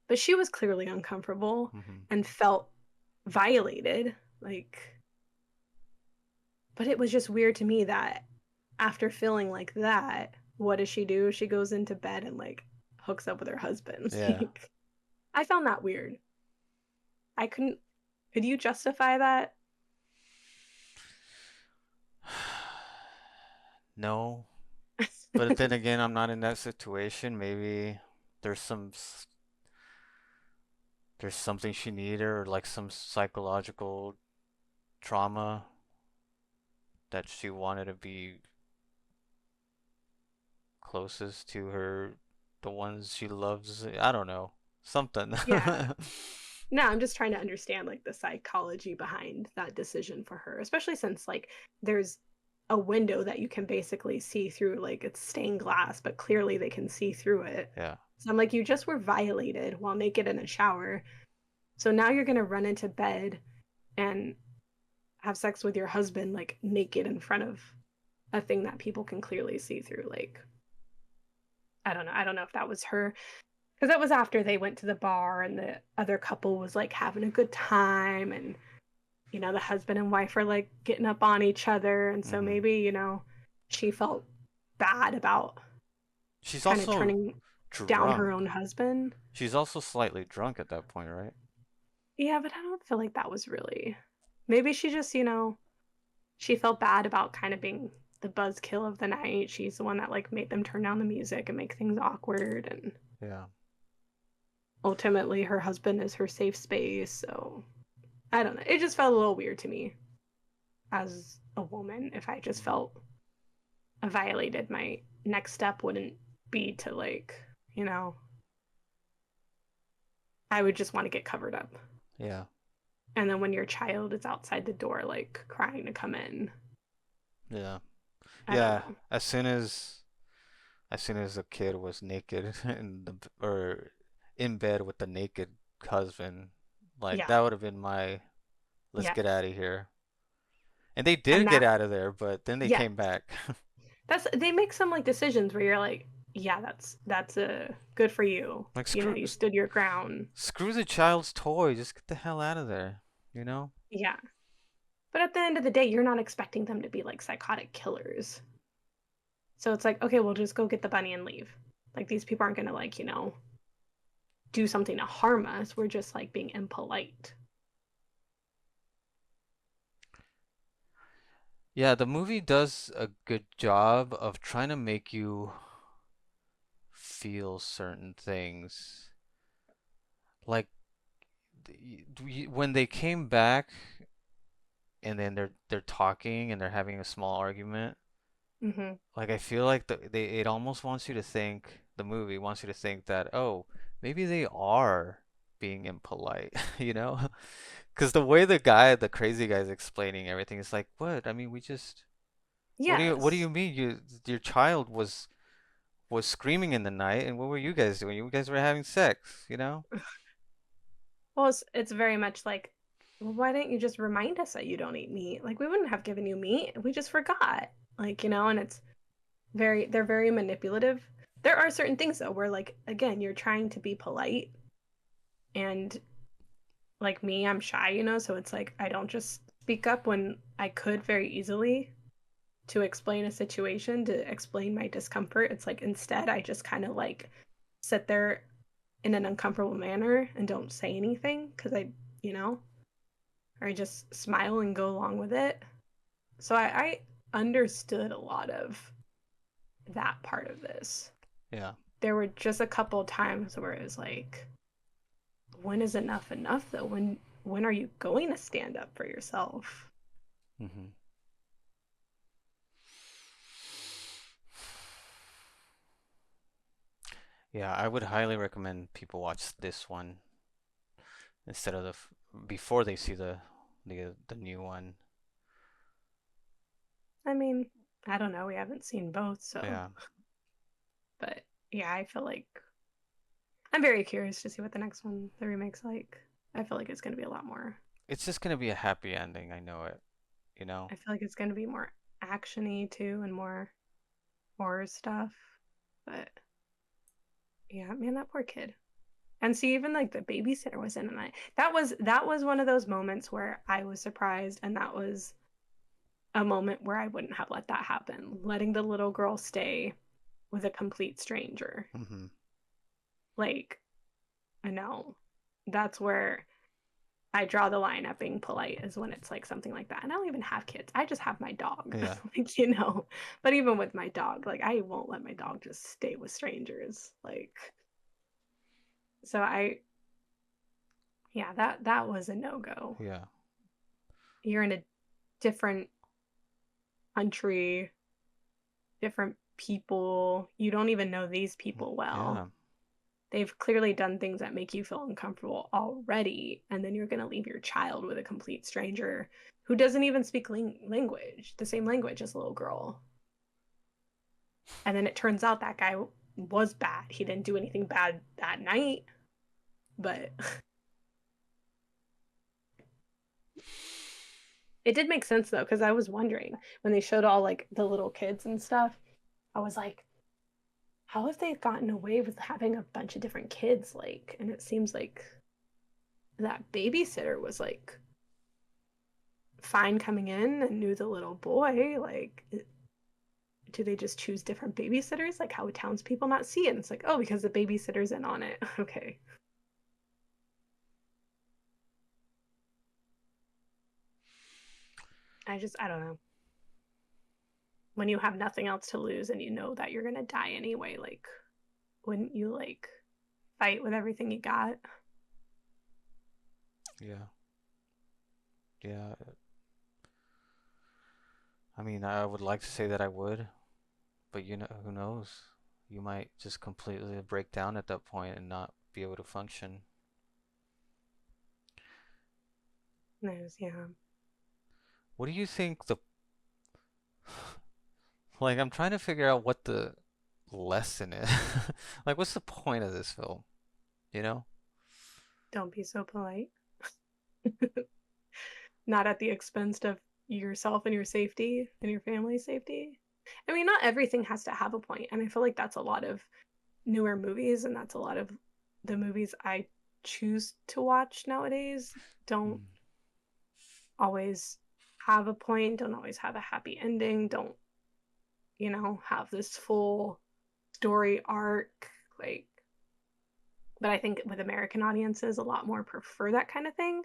but she was clearly uncomfortable Hmm. and felt violated. Like, but it was just weird to me that after feeling like that, what does she do? She goes into bed and like hooks up with her husband. Yeah. Like, I found that weird. I couldn't. Could you justify that? No, but then again, I'm not in that situation. Maybe there's some there's something she needed or like some psychological trauma that she wanted to be closest to the ones she loves. I don't know. Something. Yeah. No, I'm just trying to understand like the psychology behind that decision for her, especially since like there's a window that you can basically see through, like it's stained glass, but clearly they can see through it. Yeah. So I'm like, you just were violated while naked in a shower. So now you're gonna run into bed and have sex with your husband like naked in front of a thing that people can clearly see through. Like, I don't know. I don't know if that was her, because that was after they went to the bar and the other couple was like having a good time, and the husband and wife are like getting up on each other, and so Hmm. maybe she felt bad about She's kind of also turning down her drunk. own husband. She's also slightly drunk at that point, right? Yeah, but I don't feel like that was really. Maybe she just she felt bad about kind of being the buzzkill of the night. She's the one that like made them turn down the music and make things awkward, and Yeah. ultimately her husband is her safe space. So I don't know. It just felt a little weird to me as a woman. If I just felt violated, my next step wouldn't be to like, you know, I would just want to get covered up. Yeah. And then when your child is outside the door, like crying to come in, Yeah. I don't Yeah. know. As soon as the kid was naked or in bed with the naked husband, like Yeah. that would have been my let's get out Yes. of here. And they did And get that, out of there, but then they yes. came back. They make some like decisions where you're like, yeah, that's a good for you. Like You stood your ground. screw the child's toy. Just get the hell out of there, you know? Yeah. But at the end of the day, you're not expecting them to be like psychotic killers. So it's like, okay, we'll just go get the bunny and leave. Like these people aren't gonna like, do something to harm us. We're just like being impolite. Yeah, the movie does a good job of trying to make you feel certain things. Like when they came back and then they're talking and they're having a small argument. Hmm. Like I feel like it almost wants you to think the movie wants you to think that oh maybe they are being impolite, you know? Because the way the crazy guy's explaining everything is like what? I mean we just what do you Yes. mean your child was screaming in the night and what were you guys doing? You guys were having sex, you know? Well, it's very much like, well, why didn't you just remind us that you don't eat meat? Like we wouldn't have given you meat. We just forgot. Like, and they're very manipulative. There are certain things though where like again, you're trying to be polite, and like me, I'm shy, so it's like I don't just speak up when I could very easily to explain a situation, to explain my discomfort. It's like instead I just kind of like sit there in an uncomfortable manner and don't say anything because you know, or I just smile and go along with it. So I understood a lot of that part of this. Yeah. There were just a couple of times where it was like, when is enough though? When are you going to stand up for yourself? Hmm. Yeah, I would highly recommend people watch this one instead of before they see the new one. I mean, I don't know. We haven't seen both, so, Yeah. but yeah, I feel like I'm very curious to see what the next one, the remake's like. I feel like it's going to be a lot more. It's just gonna be a happy ending, I know it, you know? I feel like it's going to be more actiony too and more horror stuff. But yeah, man, that poor kid. And see, even like the babysitter was in it. That was one of those moments where I was surprised, and that was a moment where I wouldn't have let that happen. Letting the little girl stay with a complete stranger. Hmm. Like, I know that's where I draw the line at being polite, is when it's like something like that. And I don't even have kids. I just have my dog. Yeah. Like. But even with my dog, like I won't let my dog just stay with strangers. Like, so yeah, that was a no-go. Yeah. You're in a different country, different people. You don't even know these people Yeah. well. they've clearly done things that make you feel uncomfortable already, and then you're going to leave your child with a complete stranger who doesn't even speak language, the same language as a little girl. And then it turns out that guy was bad. He didn't do anything bad that night, but it did make sense though, because I was wondering when they showed all like the little kids and stuff, I was like, how have they gotten away with having a bunch of different kids? Like, and it seems like that babysitter was like fine coming in and knew the little boy. Like, do they just choose different babysitters? Like, how would townspeople not see it? And it's like, oh, because the babysitter's in on it. Okay. I don't know. When you have nothing else to lose and you know that you're gonna die anyway, like, wouldn't you like fight with everything you got? Yeah. Yeah. I mean, I would like to say that I would, but you know, who knows? You might just completely break down at that point and not be able to function. There's yeah. What do you think the like I'm trying to figure out what the lesson is. Like what's the point of this film, you know? Don't be so polite. Not at the expense of yourself and your safety and your family's safety. I mean, not everything has to have a point, and I feel like that's a lot of newer movies, and that's a lot of the movies I choose to watch nowadays don't Mm. always have a point, don't always have a happy ending, don't, have this full story arc. Like, but I think with American audiences, a lot more prefer that kind of thing.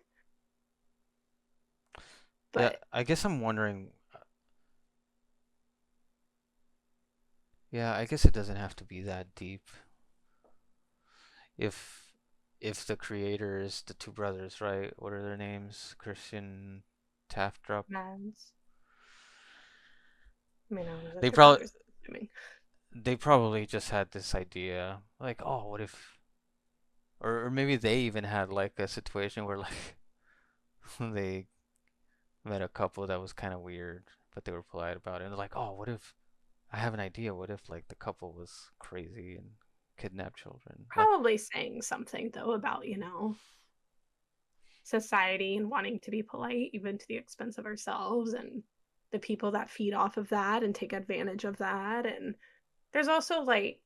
Yeah, But I guess I'm wondering, yeah, I guess it doesn't have to be that deep. If if the creators, the two brothers, right? What are their names? Christian Taftrup. Mads, I mean, I was at They their probably brothers, assuming. they probably just had this idea, like, oh, what if, or maybe they even had like a situation where like they met a couple that was kind of weird, but they were polite about it. And they're like, oh, what if I have an idea? What if like the couple was crazy and kidnapped children? Like, Probably saying something though about, society and wanting to be polite, even to the expense of ourselves and the people that feed off of that and take advantage of that. And there's also like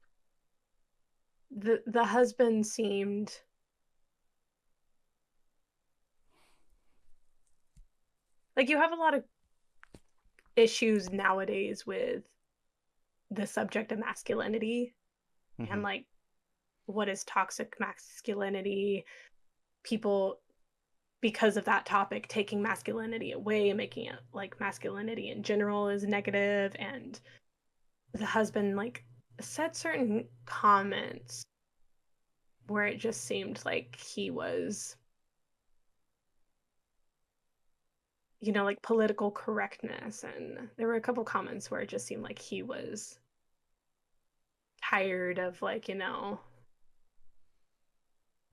the husband seemed like you have a lot of issues nowadays with the subject of masculinity and hmm like what is toxic masculinity, people because of that topic taking masculinity away and making it like masculinity in general is negative. And the husband like said certain comments where it just seemed like he was, like political correctness. And there were a couple comments where it just seemed like he was tired of like,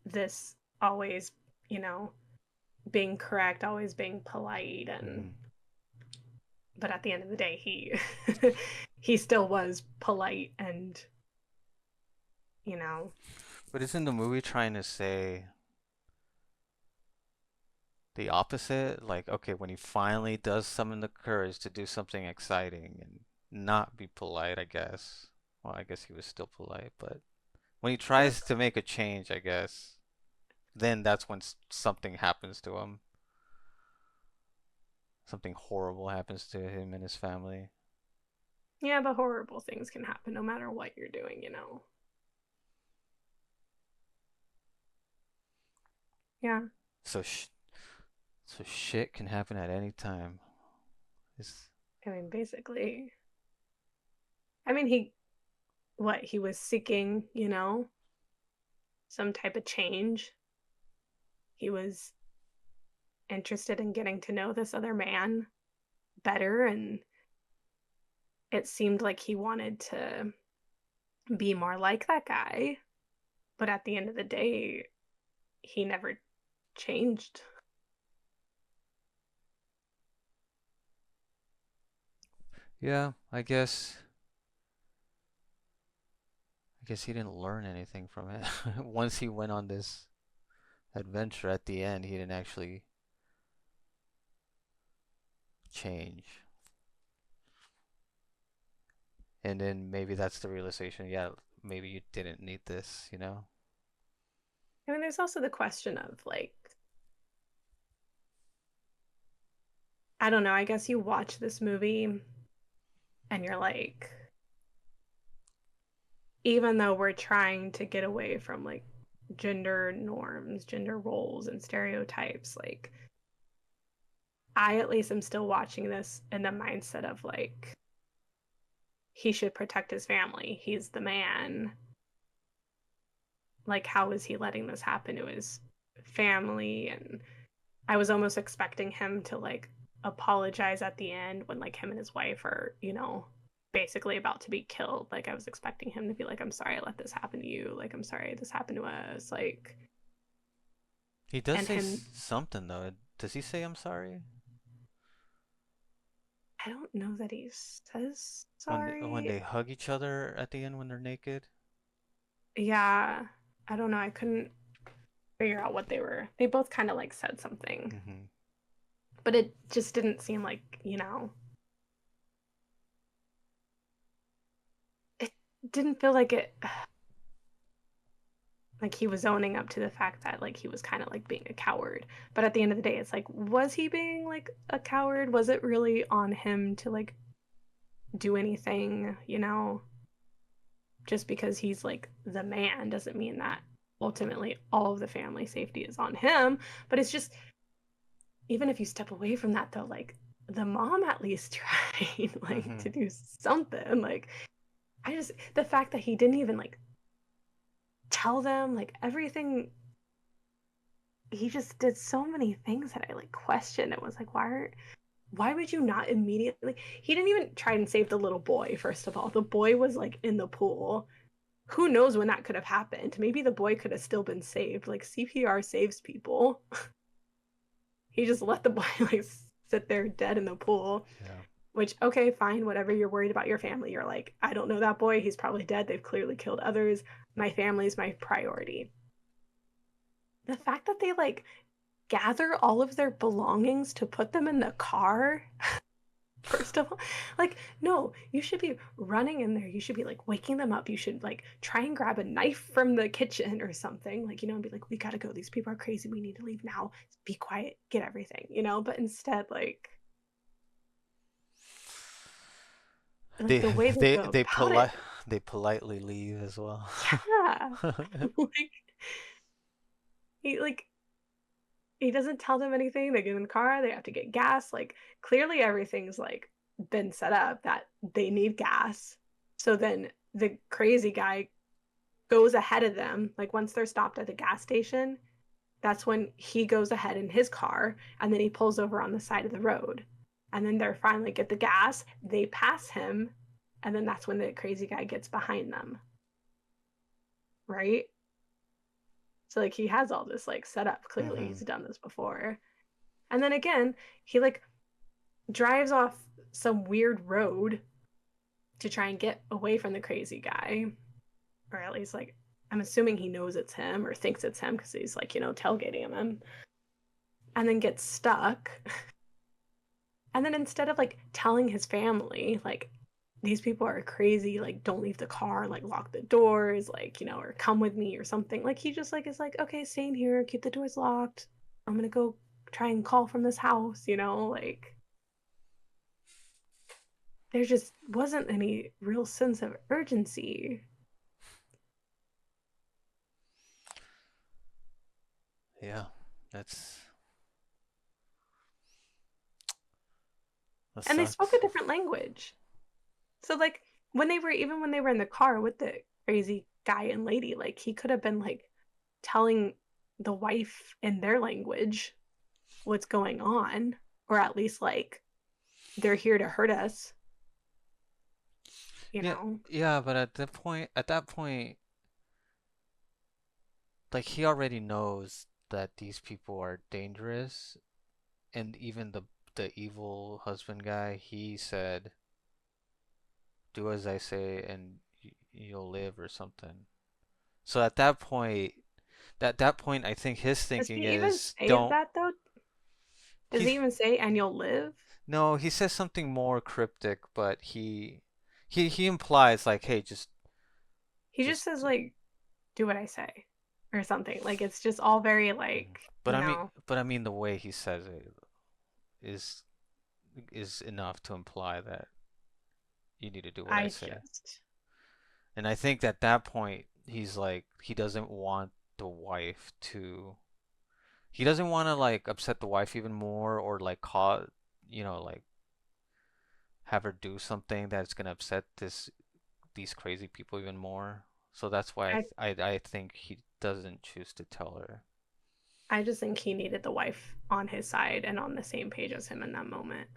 this always, you know, being correct, always being polite. And hmm but at the end of the day, he he still was polite and, you know, But isn't the movie trying to say the opposite? Like, okay, when he finally does summon the courage to do something exciting and not be polite, I guess. Well, I guess he was still polite, but when he yeah, tries to make a change, I guess, then that's when something happens to him. Something horrible happens to him and his family. yeah, but horrible things can happen no matter what you're doing. Yeah, So, so shit can happen at any time. It's, I mean, basically, I mean, he was seeking, some type of change. He was interested in getting to know this other man better, and it seemed like he wanted to be more like that guy. But at the end of the day, he never changed. Yeah, I guess he didn't learn anything from it. Once he went on this adventure at the end, he didn't actually change. And then maybe that's the realization, yeah, maybe you didn't need this, you know? I mean, there's also the question of like, I don't know, I guess you watch this movie and you're like, even though we're trying to get away from like gender norms, gender roles, and stereotypes, like, I at least am still watching this in the mindset of like, he should protect his family. He's the man. Like, how is he letting this happen to his family? And I was almost expecting him to like apologize at the end when like him and his wife are, basically about to be killed. Like, I was expecting him to be like, I'm sorry I let this happen to you. Like, I'm sorry this happened to us. Like, He does and say him, something though. Does he say I'm sorry? I don't know that he says When sorry. they hug each other at the end when they're naked? Yeah, I don't know. I couldn't figure out what they were. They both kind of like said something, Hmm. but it just didn't seem like, it didn't feel like it, like he was owning up to the fact that like he was kind of like being a coward. But at the end of the day, it's like, was he being like a coward? Was it really on him to like do anything, Just because he's like the man doesn't mean that ultimately all of the family safety is on him. But it's just, even if you step away from that though, like the mom at least tried like Hmm. to do something. Like, I just, the fact that he didn't even like tell them like everything, he just did so many things that I like questioned. It was like, why would you not immediately, he didn't even try and save the little boy. First of all, the boy was like in the pool. Who knows when that could have happened? Maybe the boy could have still been saved. Like, CPR saves people. He just let the boy like sit there dead in the pool. Yeah. Which, okay, fine, whatever, you're worried about your family. You're like, I don't know that boy. He's probably dead. They've clearly killed others. My family's my priority. The fact that they like gather all of their belongings to put them in the car, first of all, like, no, you should be running in there. You should be like waking them up. You should like try and grab a knife from the kitchen or something, like, and be like, we gotta go. These people are crazy. We need to leave now. Be quiet, get everything. But instead, like They the way they they go they about it, polite they politely leave as well. yeah. Like, like he doesn't tell them anything. They get in the car, they have to get gas. Like, clearly everything's like been set up that they need gas. So then the crazy guy goes ahead of them. Like, once they're stopped at the gas station, that's when he goes ahead in his car and then he pulls over on the side of the road. And then they're finally get the gas, they pass him, and then that's when the crazy guy gets behind them, right? So like he has all this like set up. Clearly he's Hmm. done this before. And then again, he like drives off some weird road to try and get away from the crazy guy. Or at least like, I'm assuming he knows it's him or thinks it's him because he's like, tailgating him. And then gets stuck. And then instead of like telling his family, like, these people are crazy, like, don't leave the car, like, lock the doors, like, or come with me or something. Like, he just like is like, okay, stay in here, keep the doors locked. I'm gonna go try and call from this house. Like, there just wasn't any real sense of urgency. Yeah. That's that And they spoke a sucks. different language. So like when they were in the car with the crazy guy and lady, like he could have been like telling the wife in their language what's going on, or at least like they're here to hurt us, you Yeah, know. yeah, but at that point, like he already knows that these people are dangerous, and even the evil husband guy, he said, "Do as I say, and you'll live," or something. So at that point, I think his Does thinking he even is say don't. that though? Does he He's even say and you'll live? no, he says something more cryptic, but he implies like, hey, He just just. says like do what I say or something. Like it's just all very Mhm. like, But I mean, the way he says it is is enough to imply that you need to do what I I say. just And I think at that point, he's like, he doesn't want the wife to. He doesn't want to like upset the wife even more, or like like have her do something that's gonna upset these crazy people even more. So that's why I I think he doesn't choose to tell her. I just think he needed the wife on his side and on the same page as him in that moment.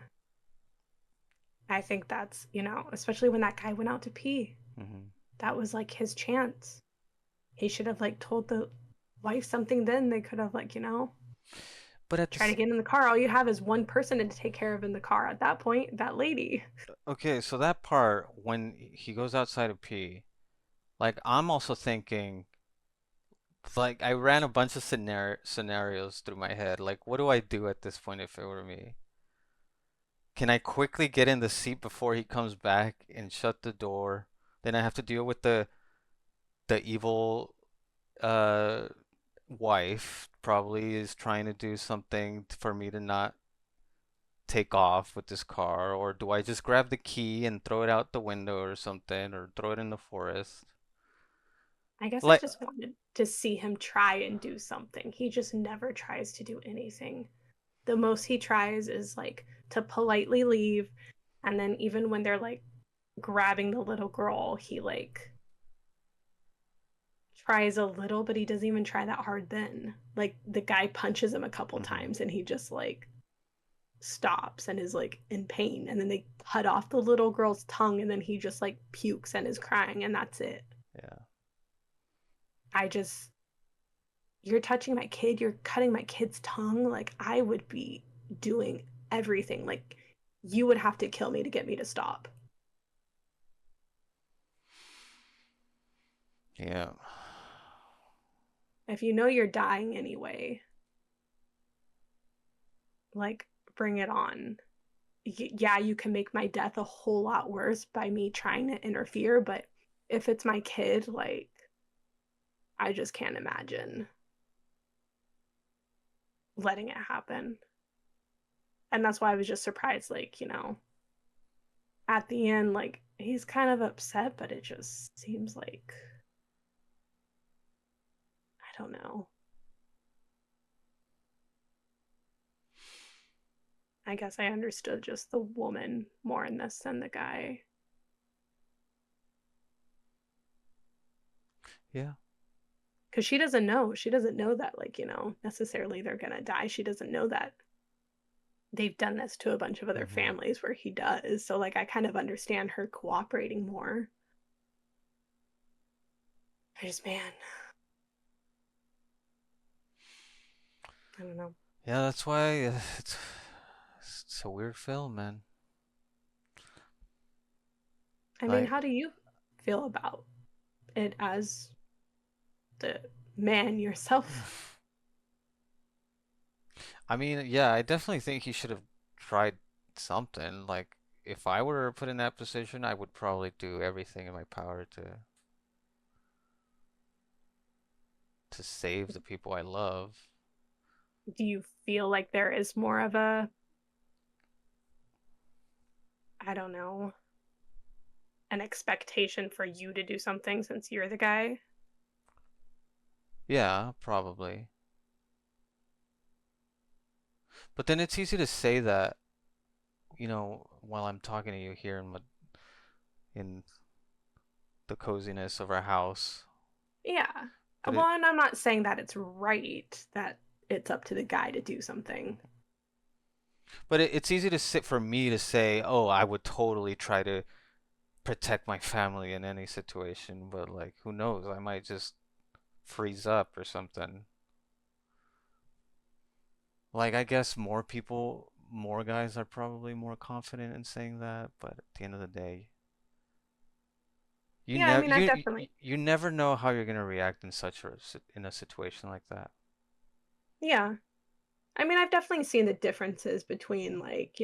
I think that's, especially when that guy went out to pee. Hmm. That was like his chance. He should have like told the wife something then. They could have like, But at try to this, get in the car. All you have is one person to take care of in the car. At that point, that lady. okay, so that part when he goes outside to pee, like I'm also thinking, like I ran a bunch of scenarios through my head. Like, what do I do at this point if it were me? Can I quickly get in the seat before he comes back and shut the door? Then I have to deal with the evil uh wife probably is trying to do something for me to not take off with this car, or do I just grab the key and throw it out the window or something, or throw it in the forest? I guess I Like, just wanted to see him try and do something. He just never tries to do anything. The most he tries is like to politely leave. And then even when they're like grabbing the little girl, he like tries a little, but he doesn't even try that hard then. Like the guy punches him a couple hmm, times and he just like stops and is like in pain. And then they cut off the little girl's tongue and then he just like pukes and is crying and that's it. yeah. I just, you're touching my kid, you're cutting my kid's tongue. Like I would be doing everything. Like you would have to kill me to get me to stop. Yeah. If you know you're dying anyway, like bring it on. Yeah, you can make my death a whole lot worse by me trying to interfere, but if it's my kid, like I just can't imagine letting it happen. And that's why I was just surprised, like, at the end, like he's kind of upset, but it just seems like I don't know. I guess I understood just the woman more in this than the guy. Yeah. Because she doesn't know. She doesn't know that, like, necessarily they're going to die. She doesn't know that they've done this to a bunch of other Hmm. families where he does. So, like, I kind of understand her cooperating more. I just, man, I don't know. Yeah, that's why it's a weird film, man. I mean, Like, how do you feel about it as the man yourself? I mean, yeah, I definitely think he should have tried something. Like, if I were put in that position, I would probably do everything in my power to save the people I love. Do you feel like there is more of a, I don't know, an expectation for you to do something since you're the guy? Yeah, probably. But then it's easy to say that, while I'm talking to you here in the coziness of our house. Yeah. But Well, and I'm not saying that it's right that it's up to the guy to do something. it's easy to sit for me to say, "Oh, I would totally try to protect my family in any situation," but like who knows? I might just freeze up or something. Like, I guess more guys are probably more confident in saying that, but at the end of the day, Yeah, I mean, I've definitely, you never know how you're gonna react in in a situation like that. yeah. I mean, I've definitely seen the differences between like,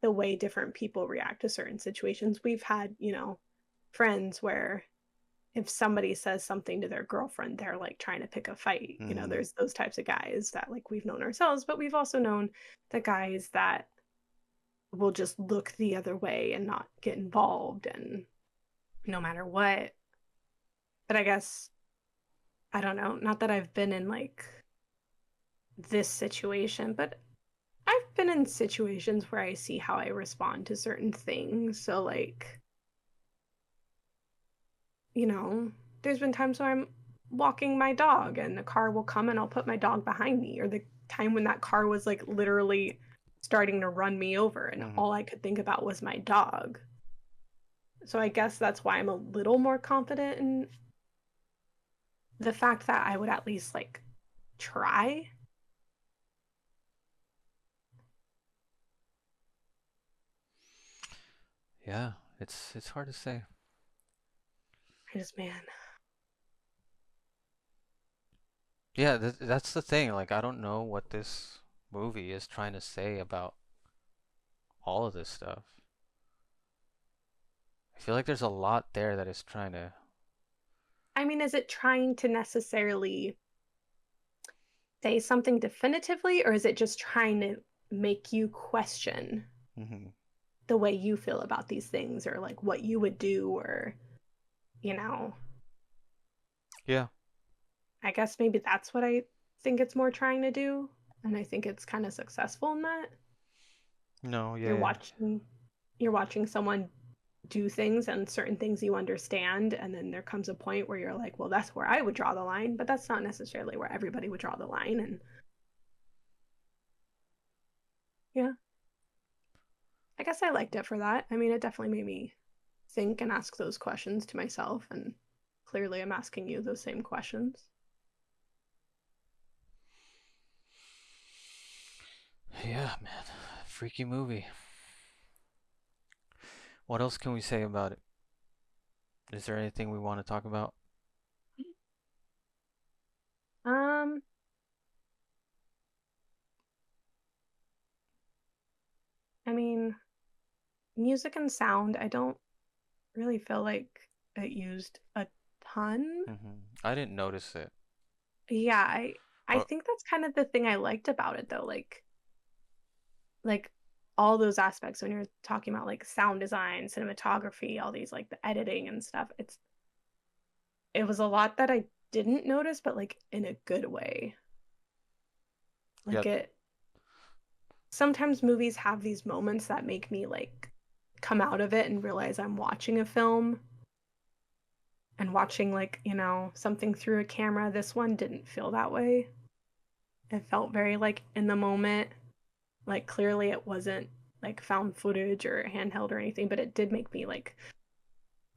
the way different people react to certain situations. We've had, friends where if somebody says something to their girlfriend, they're like trying to pick a fight. Hmm. There's those types of guys that like we've known ourselves, but we've also known the guys that will just look the other way and not get involved and no matter what. But I guess I don't know, not that I've been in like this situation, but I've been in situations where I see how I respond to certain things. So like, you know, there's been times where I'm walking my dog and a car will come and I'll put my dog behind me, or the time when that car was like literally starting to run me over and Hmm. all I could think about was my dog. So I guess that's why I'm a little more confident in the fact that I would at least like try. Yeah, it's hard to say. I just, man, Yeah, that's the thing. Like, I don't know what this movie is trying to say about all of this stuff. I feel like there's a lot there that is trying to. I mean, is it trying to necessarily say something definitively, or is it just trying to make you question Hmm. the way you feel about these things or like what you would do or, you know, Yeah. I guess maybe that's what I think it's more trying to do. And I think it's kind of successful in that. No. You're Yeah. watching you're watching someone do things and certain things you understand and then there comes a point where you're like, well, that's where I would draw the line, but that's not necessarily where everybody would draw the line and yeah, I guess I liked it for that. I mean, it definitely made me think and ask those questions to myself and clearly I'm asking you those same questions. Yeah, man. Freaky movie. What else can we say about it? Is there anything we want to talk about? Um, I mean, music and sound, I don't really feel like it used a ton. I didn't notice it. Yeah, I Or think that's kind of the thing I liked about it though, like all those aspects when you're talking about like sound design, cinematography, all these like the editing and stuff. It was a lot that I didn't notice, but like in a good way. yeah, Like it sometimes movies have these moments that make me like come out of it and realize I'm watching a film and watching like, something through a camera. This one didn't feel that way. It felt very like in the moment. Like clearly it wasn't like found footage or handheld or anything, but it did make me like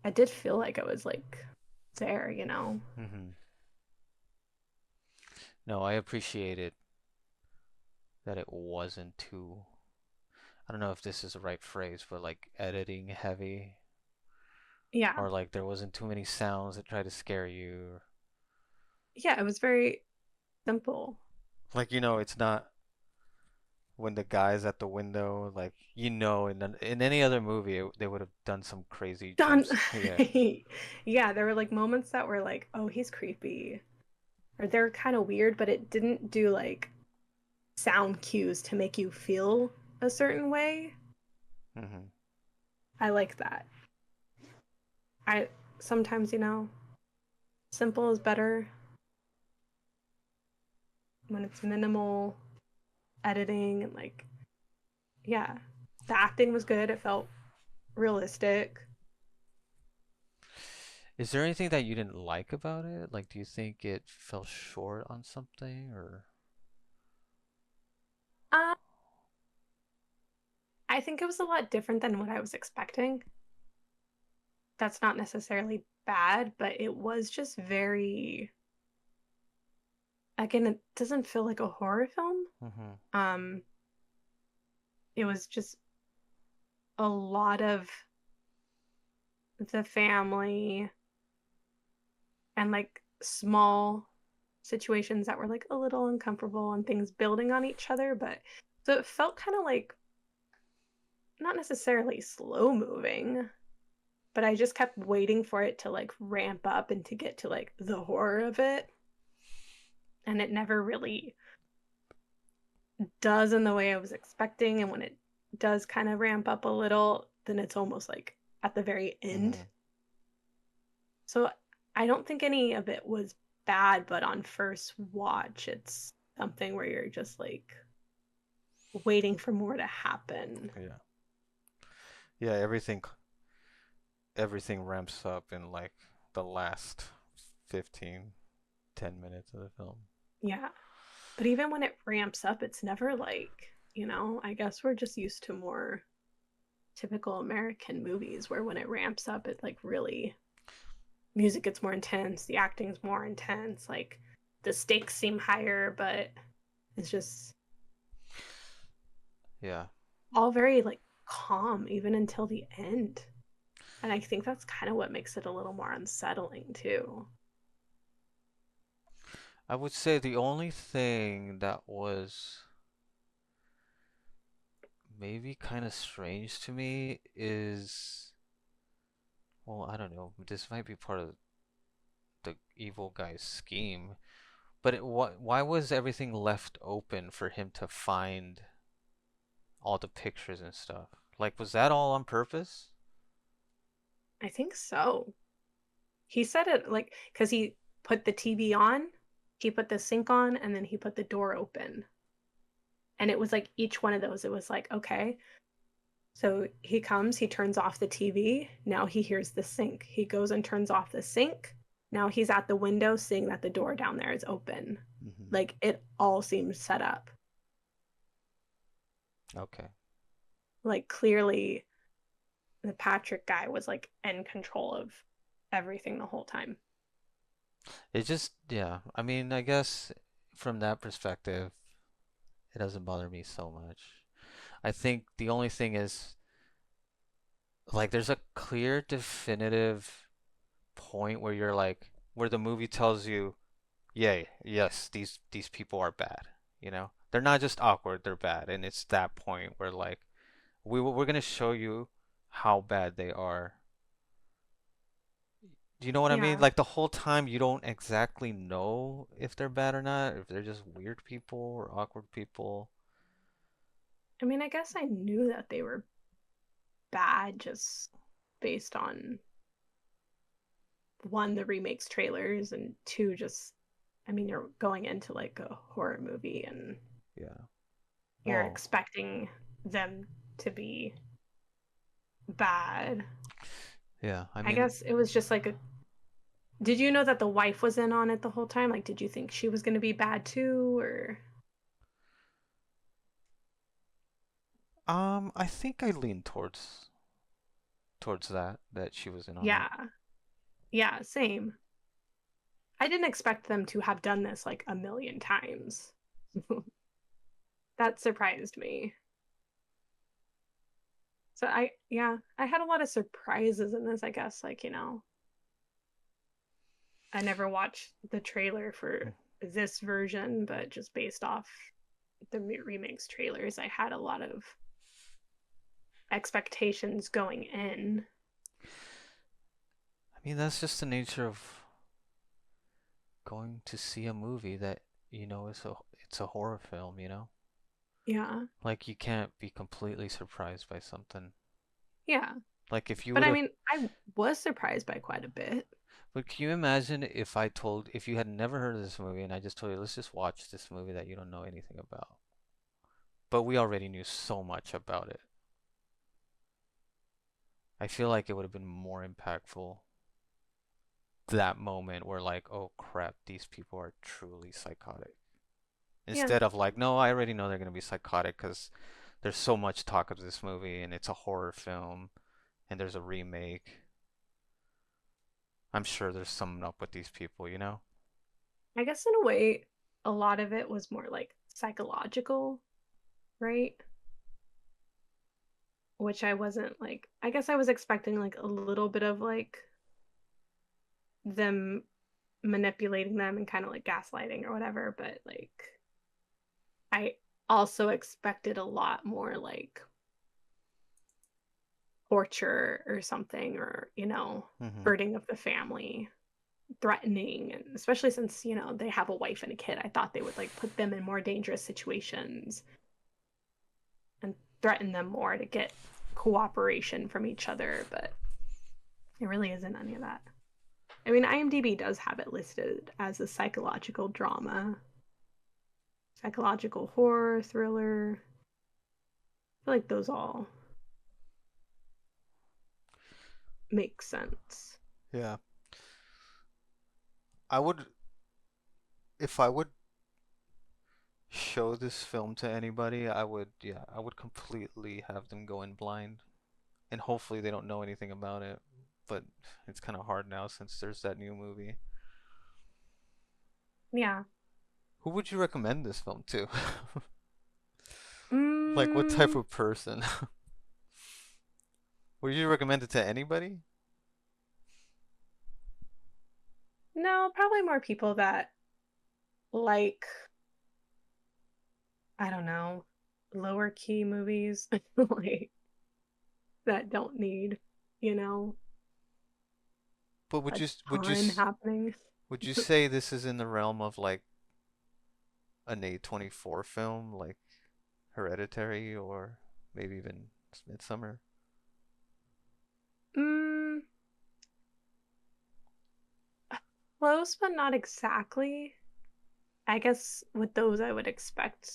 I did feel like I was like there. hmm No, I appreciated that it wasn't too. I don't know if this is the right phrase, but like editing heavy, Yeah. or like there wasn't too many sounds that try to scare you. Yeah, it was very simple. Like, it's not when the guy's at the window, like, in any other movie, they would have done some crazy Done. jumps. Yeah. Yeah, there were like moments that were like, oh, he's creepy. Or they're kind of weird, but it didn't do like sound cues to make you feel a certain way. Hmm. I like that. I sometimes, simple is better when it's minimal editing and like, yeah. The acting was good. It felt realistic. Is there anything that you didn't like about it? Like, do you think it fell short on something, or? Uh, I think it was a lot different than what I was expecting. That's not necessarily bad, but it was just very. again, it doesn't feel like a horror film. Mm-hmm. Um, it was just a lot of the family and like small situations that were like a little uncomfortable and things building on each other, but so it felt kind of like not necessarily slow moving, but I just kept waiting for it to like ramp up and to get to like the horror of it. And it never really does in the way I was expecting. And when it does kind of ramp up a little, then it's almost like at the very end. Mm-hmm. So I don't think any of it was bad, but on first watch, it's something where you're just like waiting for more to happen. Yeah. Yeah, everything ramps up in like the last 15, 10 minutes of the film. Yeah. But even when it ramps up, it's never like, I guess we're just used to more typical American movies where when it ramps up, it like really music gets more intense, the acting's more intense, like the stakes seem higher, but it's just Yeah. all very like calm even until the end. And I think that's kind of what makes it a little more unsettling too. I would say the only thing that was maybe kind of strange to me is, well, I don't know, this might be part of the evil guy's scheme, but why was everything left open for him to find all the pictures and stuff? Like, was that all on purpose? I think so. He said it like because he put the TV on, he put the sink on, and then he put the door open. And it was like each one of those, it was like, okay, so he comes, he turns off the TV. Now he hears the sink. He goes and turns off the sink. Now he's at the window seeing that the door down there is open. Hmm. Like it all seems set up. Okay. Like clearly the Patrick guy was like in control of everything the whole time. It just, yeah. I mean, I guess from that perspective, it doesn't bother me so much. I think the only thing is, like, there's a clear, definitive point where you're like, where the movie tells you, yay, yes, these people are bad. You know, they're not just awkward, they're bad, and it's that point where like we're gonna show you how bad they are. Do you know what I mean? Yeah. Like the whole time you don't exactly know if they're bad or not, if they're just weird people or awkward people. I mean, I guess I knew that they were bad just based on one, the remakes trailers, and two, just, I mean, you're going into like a horror movie and Yeah. you're Well, expecting them to be bad. yeah. I I mean, guess it was just like a. Did you know that the wife was in on it the whole time? Like, did you think she was going to be bad too, or? I think I lean towards that she was in on it. Yeah, yeah, same. I didn't expect them to have done this like a million times. That surprised me. So yeah, I had a lot of surprises in this, I guess. Like, I never watched the trailer for this version, but just based off the remakes trailers, I had a lot of expectations going in. I mean, that's just the nature of going to see a movie that it's a horror film, you know? Yeah. Like you can't be completely surprised by something. Yeah. Like if you But would I have mean, I was surprised by quite a bit. but can you imagine if you had never heard of this movie and I just told you let's just watch this movie that you don't know anything about. But we already knew so much about it. I feel like it would have been more impactful that moment where like, oh crap, these people are truly psychotic. Yeah. Instead of like, no, I already know they're gonna be psychotic because there's so much talk of this movie and it's a horror film and there's a remake. I'm sure there's something up with these people, you know? I guess in a way, a lot of it was more like psychological, right? Which I wasn't like, I guess I was expecting like a little bit of like them manipulating them and kind of like gaslighting or whatever, but like I also expected a lot more like torture or something, or, Hmm. hurting of the family, threatening, and especially since, they have a wife and a kid, I thought they would like put them in more dangerous situations and threaten them more to get cooperation from each other, but it really isn't any of that. I mean, IMDb does have it listed as a psychological drama, psychological horror, thriller. I feel like those all make sense. Yeah. I would, if I would show this film to anybody, yeah, I would completely have them go in blind. And hopefully they don't know anything about it. But it's kind of hard now since there's that new movie. Yeah. Who would you recommend this film to? Like, what type Mm, of person? Would you recommend it to anybody? no, probably more people that like, I don't know, lower key movies, like that don't need, you know, But a ton happening. would you say this is in the realm of like an A24 film, like Hereditary or maybe even Midsummer? Mm, close, but not exactly. I guess with those, I would expect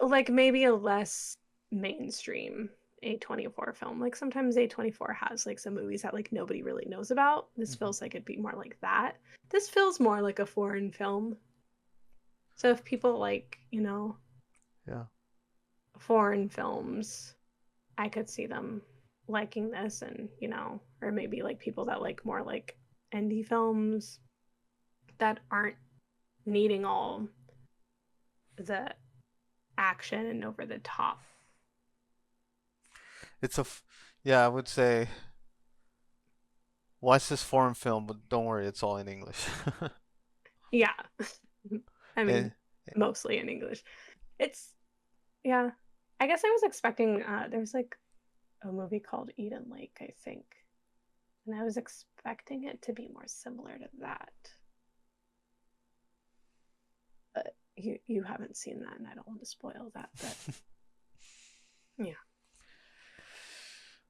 like maybe a less mainstream A24 film. Like sometimes A24 has like some movies that like nobody really knows about. This Hmm. feels like it'd be more like that. This feels more like a foreign film. So if people like, Yeah. foreign films, I could see them liking this, and, or maybe like people that like more like indie films that aren't needing all the action and over the top. It's a, yeah, I would say watch this foreign film, but don't worry, it's all in English. Yeah. I mean, And mostly in English. It's, yeah. I guess I was expecting, there's like a movie called Eden Lake, I think. And I was expecting it to be more similar to that. But you haven't seen that, and I don't want to spoil that. But yeah,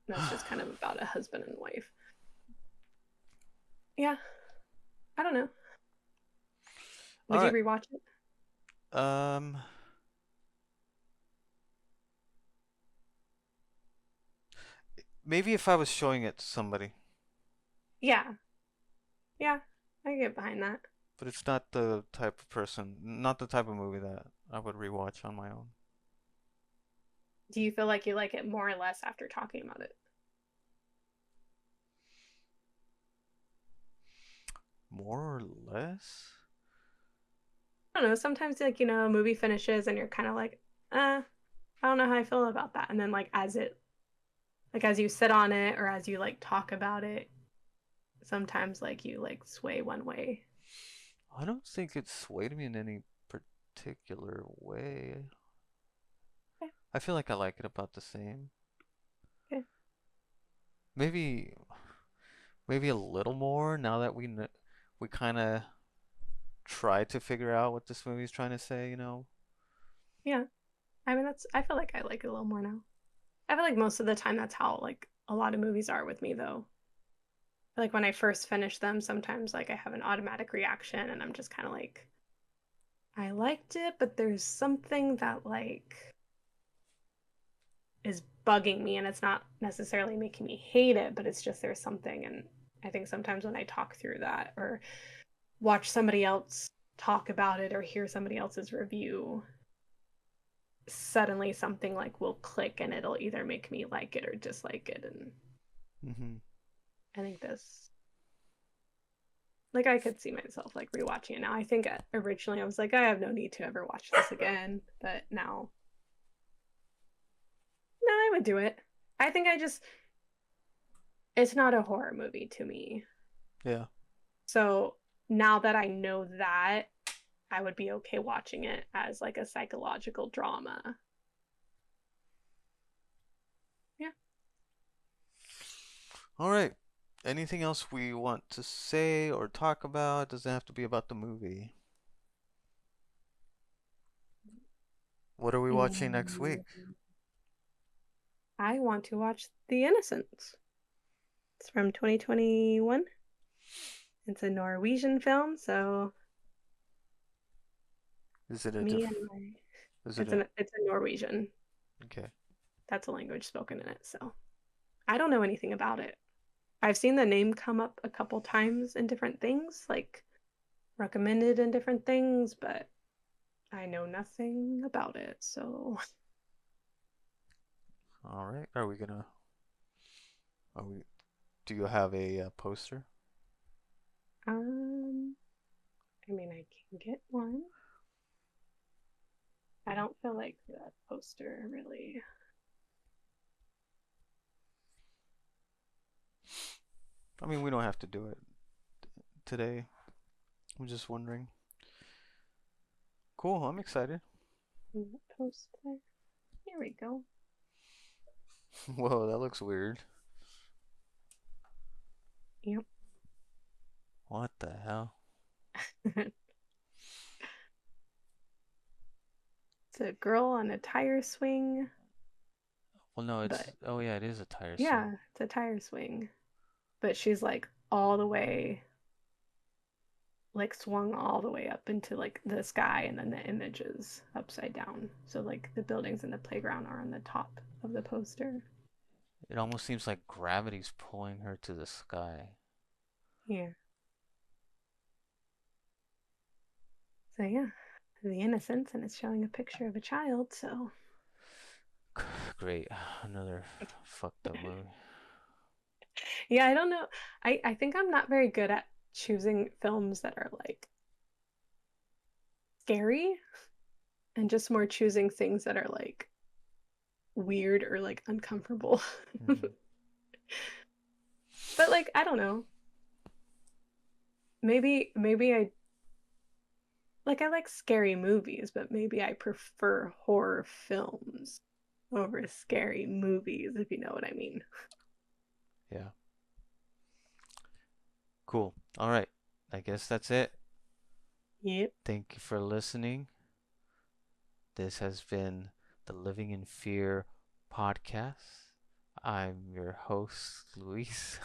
that's just kind of about a husband and wife. Yeah, I don't know. all Would you right. rewatch it? Um, maybe if I was showing it to somebody, Yeah, yeah, I can get behind that. but it's not the type of person, not the type of movie that I would rewatch on my own. Do you feel like you like it more or less after talking about it? More or less? I don't know. Sometimes, like, a movie finishes and you're kind of like, I don't know how I feel about that. And then, like, as you sit on it or as you like talk about it, sometimes like you like sway one way. I don't think it swayed me in any particular way. Okay, I feel like I like it about the same. okay. Maybe maybe a little more now that we kind of try to figure out what this movie's trying to say, you know? Yeah. I mean, I feel like I like it a little more now. I feel like most of the time that's how like a lot of movies are with me though. Like when I first finish them, sometimes like I have an automatic reaction and I'm just kind of like, I liked it, but there's something that like is bugging me, and it's not necessarily making me hate it, but it's just there's something. And I think sometimes when I talk through that or watch somebody else talk about it or hear somebody else's review, suddenly something like will click and it'll either make me like it or dislike it. And Hmm. I think like I could see myself like rewatching it now. I think originally I was like, I have no need to ever watch this again, but now, no, I would do it. I think I just, it's not a horror movie to me. Yeah. So now that I know that, I would be okay watching it as like a psychological drama. Yeah. All right. Anything else we want to say or talk about? It doesn't have to be about the movie. What are we watching next week? Mm, I want to watch The Innocents. It's from 2021. It's a Norwegian film, so Is it a me diff? and my Is it a? it's a Norwegian. Okay. That's a language spoken in it, so I don't know anything about it. I've seen the name come up a couple times in different things, like recommended in different things, but I know nothing about it. So, All right. Are we gonna? Are we? Do you have a poster? um, I mean, I can get one. I don't feel like that poster really. I mean, we don't have to do it today. I'm just wondering. Cool. I'm excited. Poster. Here we go. Whoa, that looks weird. Yep. What the hell? It's a girl on a tire swing, Well, no, it's. but Oh yeah, it is a tire swing. yeah, it's a tire swing. But she's like all the way, like swung all the way up into like the sky, and then the image is upside down. So like the buildings and the playground are on the top of the poster. It almost seems like gravity's pulling her to the sky. Yeah. So yeah, the innocence, and it's showing a picture of a child. So Great. Another fucked up movie. yeah, I don't know. I think I'm not very good at choosing films that are like scary, and just more choosing things that are like weird or like uncomfortable. Hmm. But like I don't know. Maybe I like I like scary movies, but maybe I prefer horror films over scary movies, if you know what I mean. Yeah. Cool. All right. I guess that's it. Yep. Thank you for listening. This has been the Living in Fear podcast. I'm your host, Luis.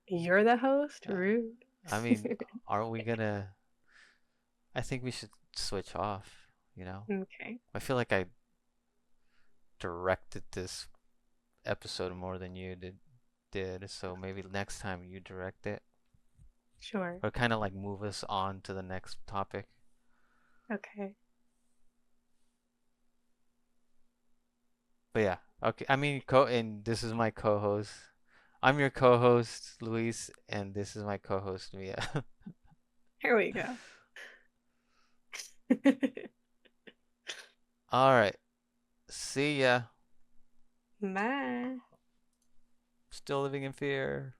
You're the host? Uh, Rude. I mean, aren't we gonna? I think we should switch off, you know? Okay. I feel like I directed this episode more than you did, so maybe next time you direct it. Sure. Or kind of like move us on to the next topic. Okay. But yeah, okay. I mean, and this is my co-host. I'm your co-host, Luis, and this is my co-host, Mia. Here we go. All right. See ya. Bye. Still living in fear.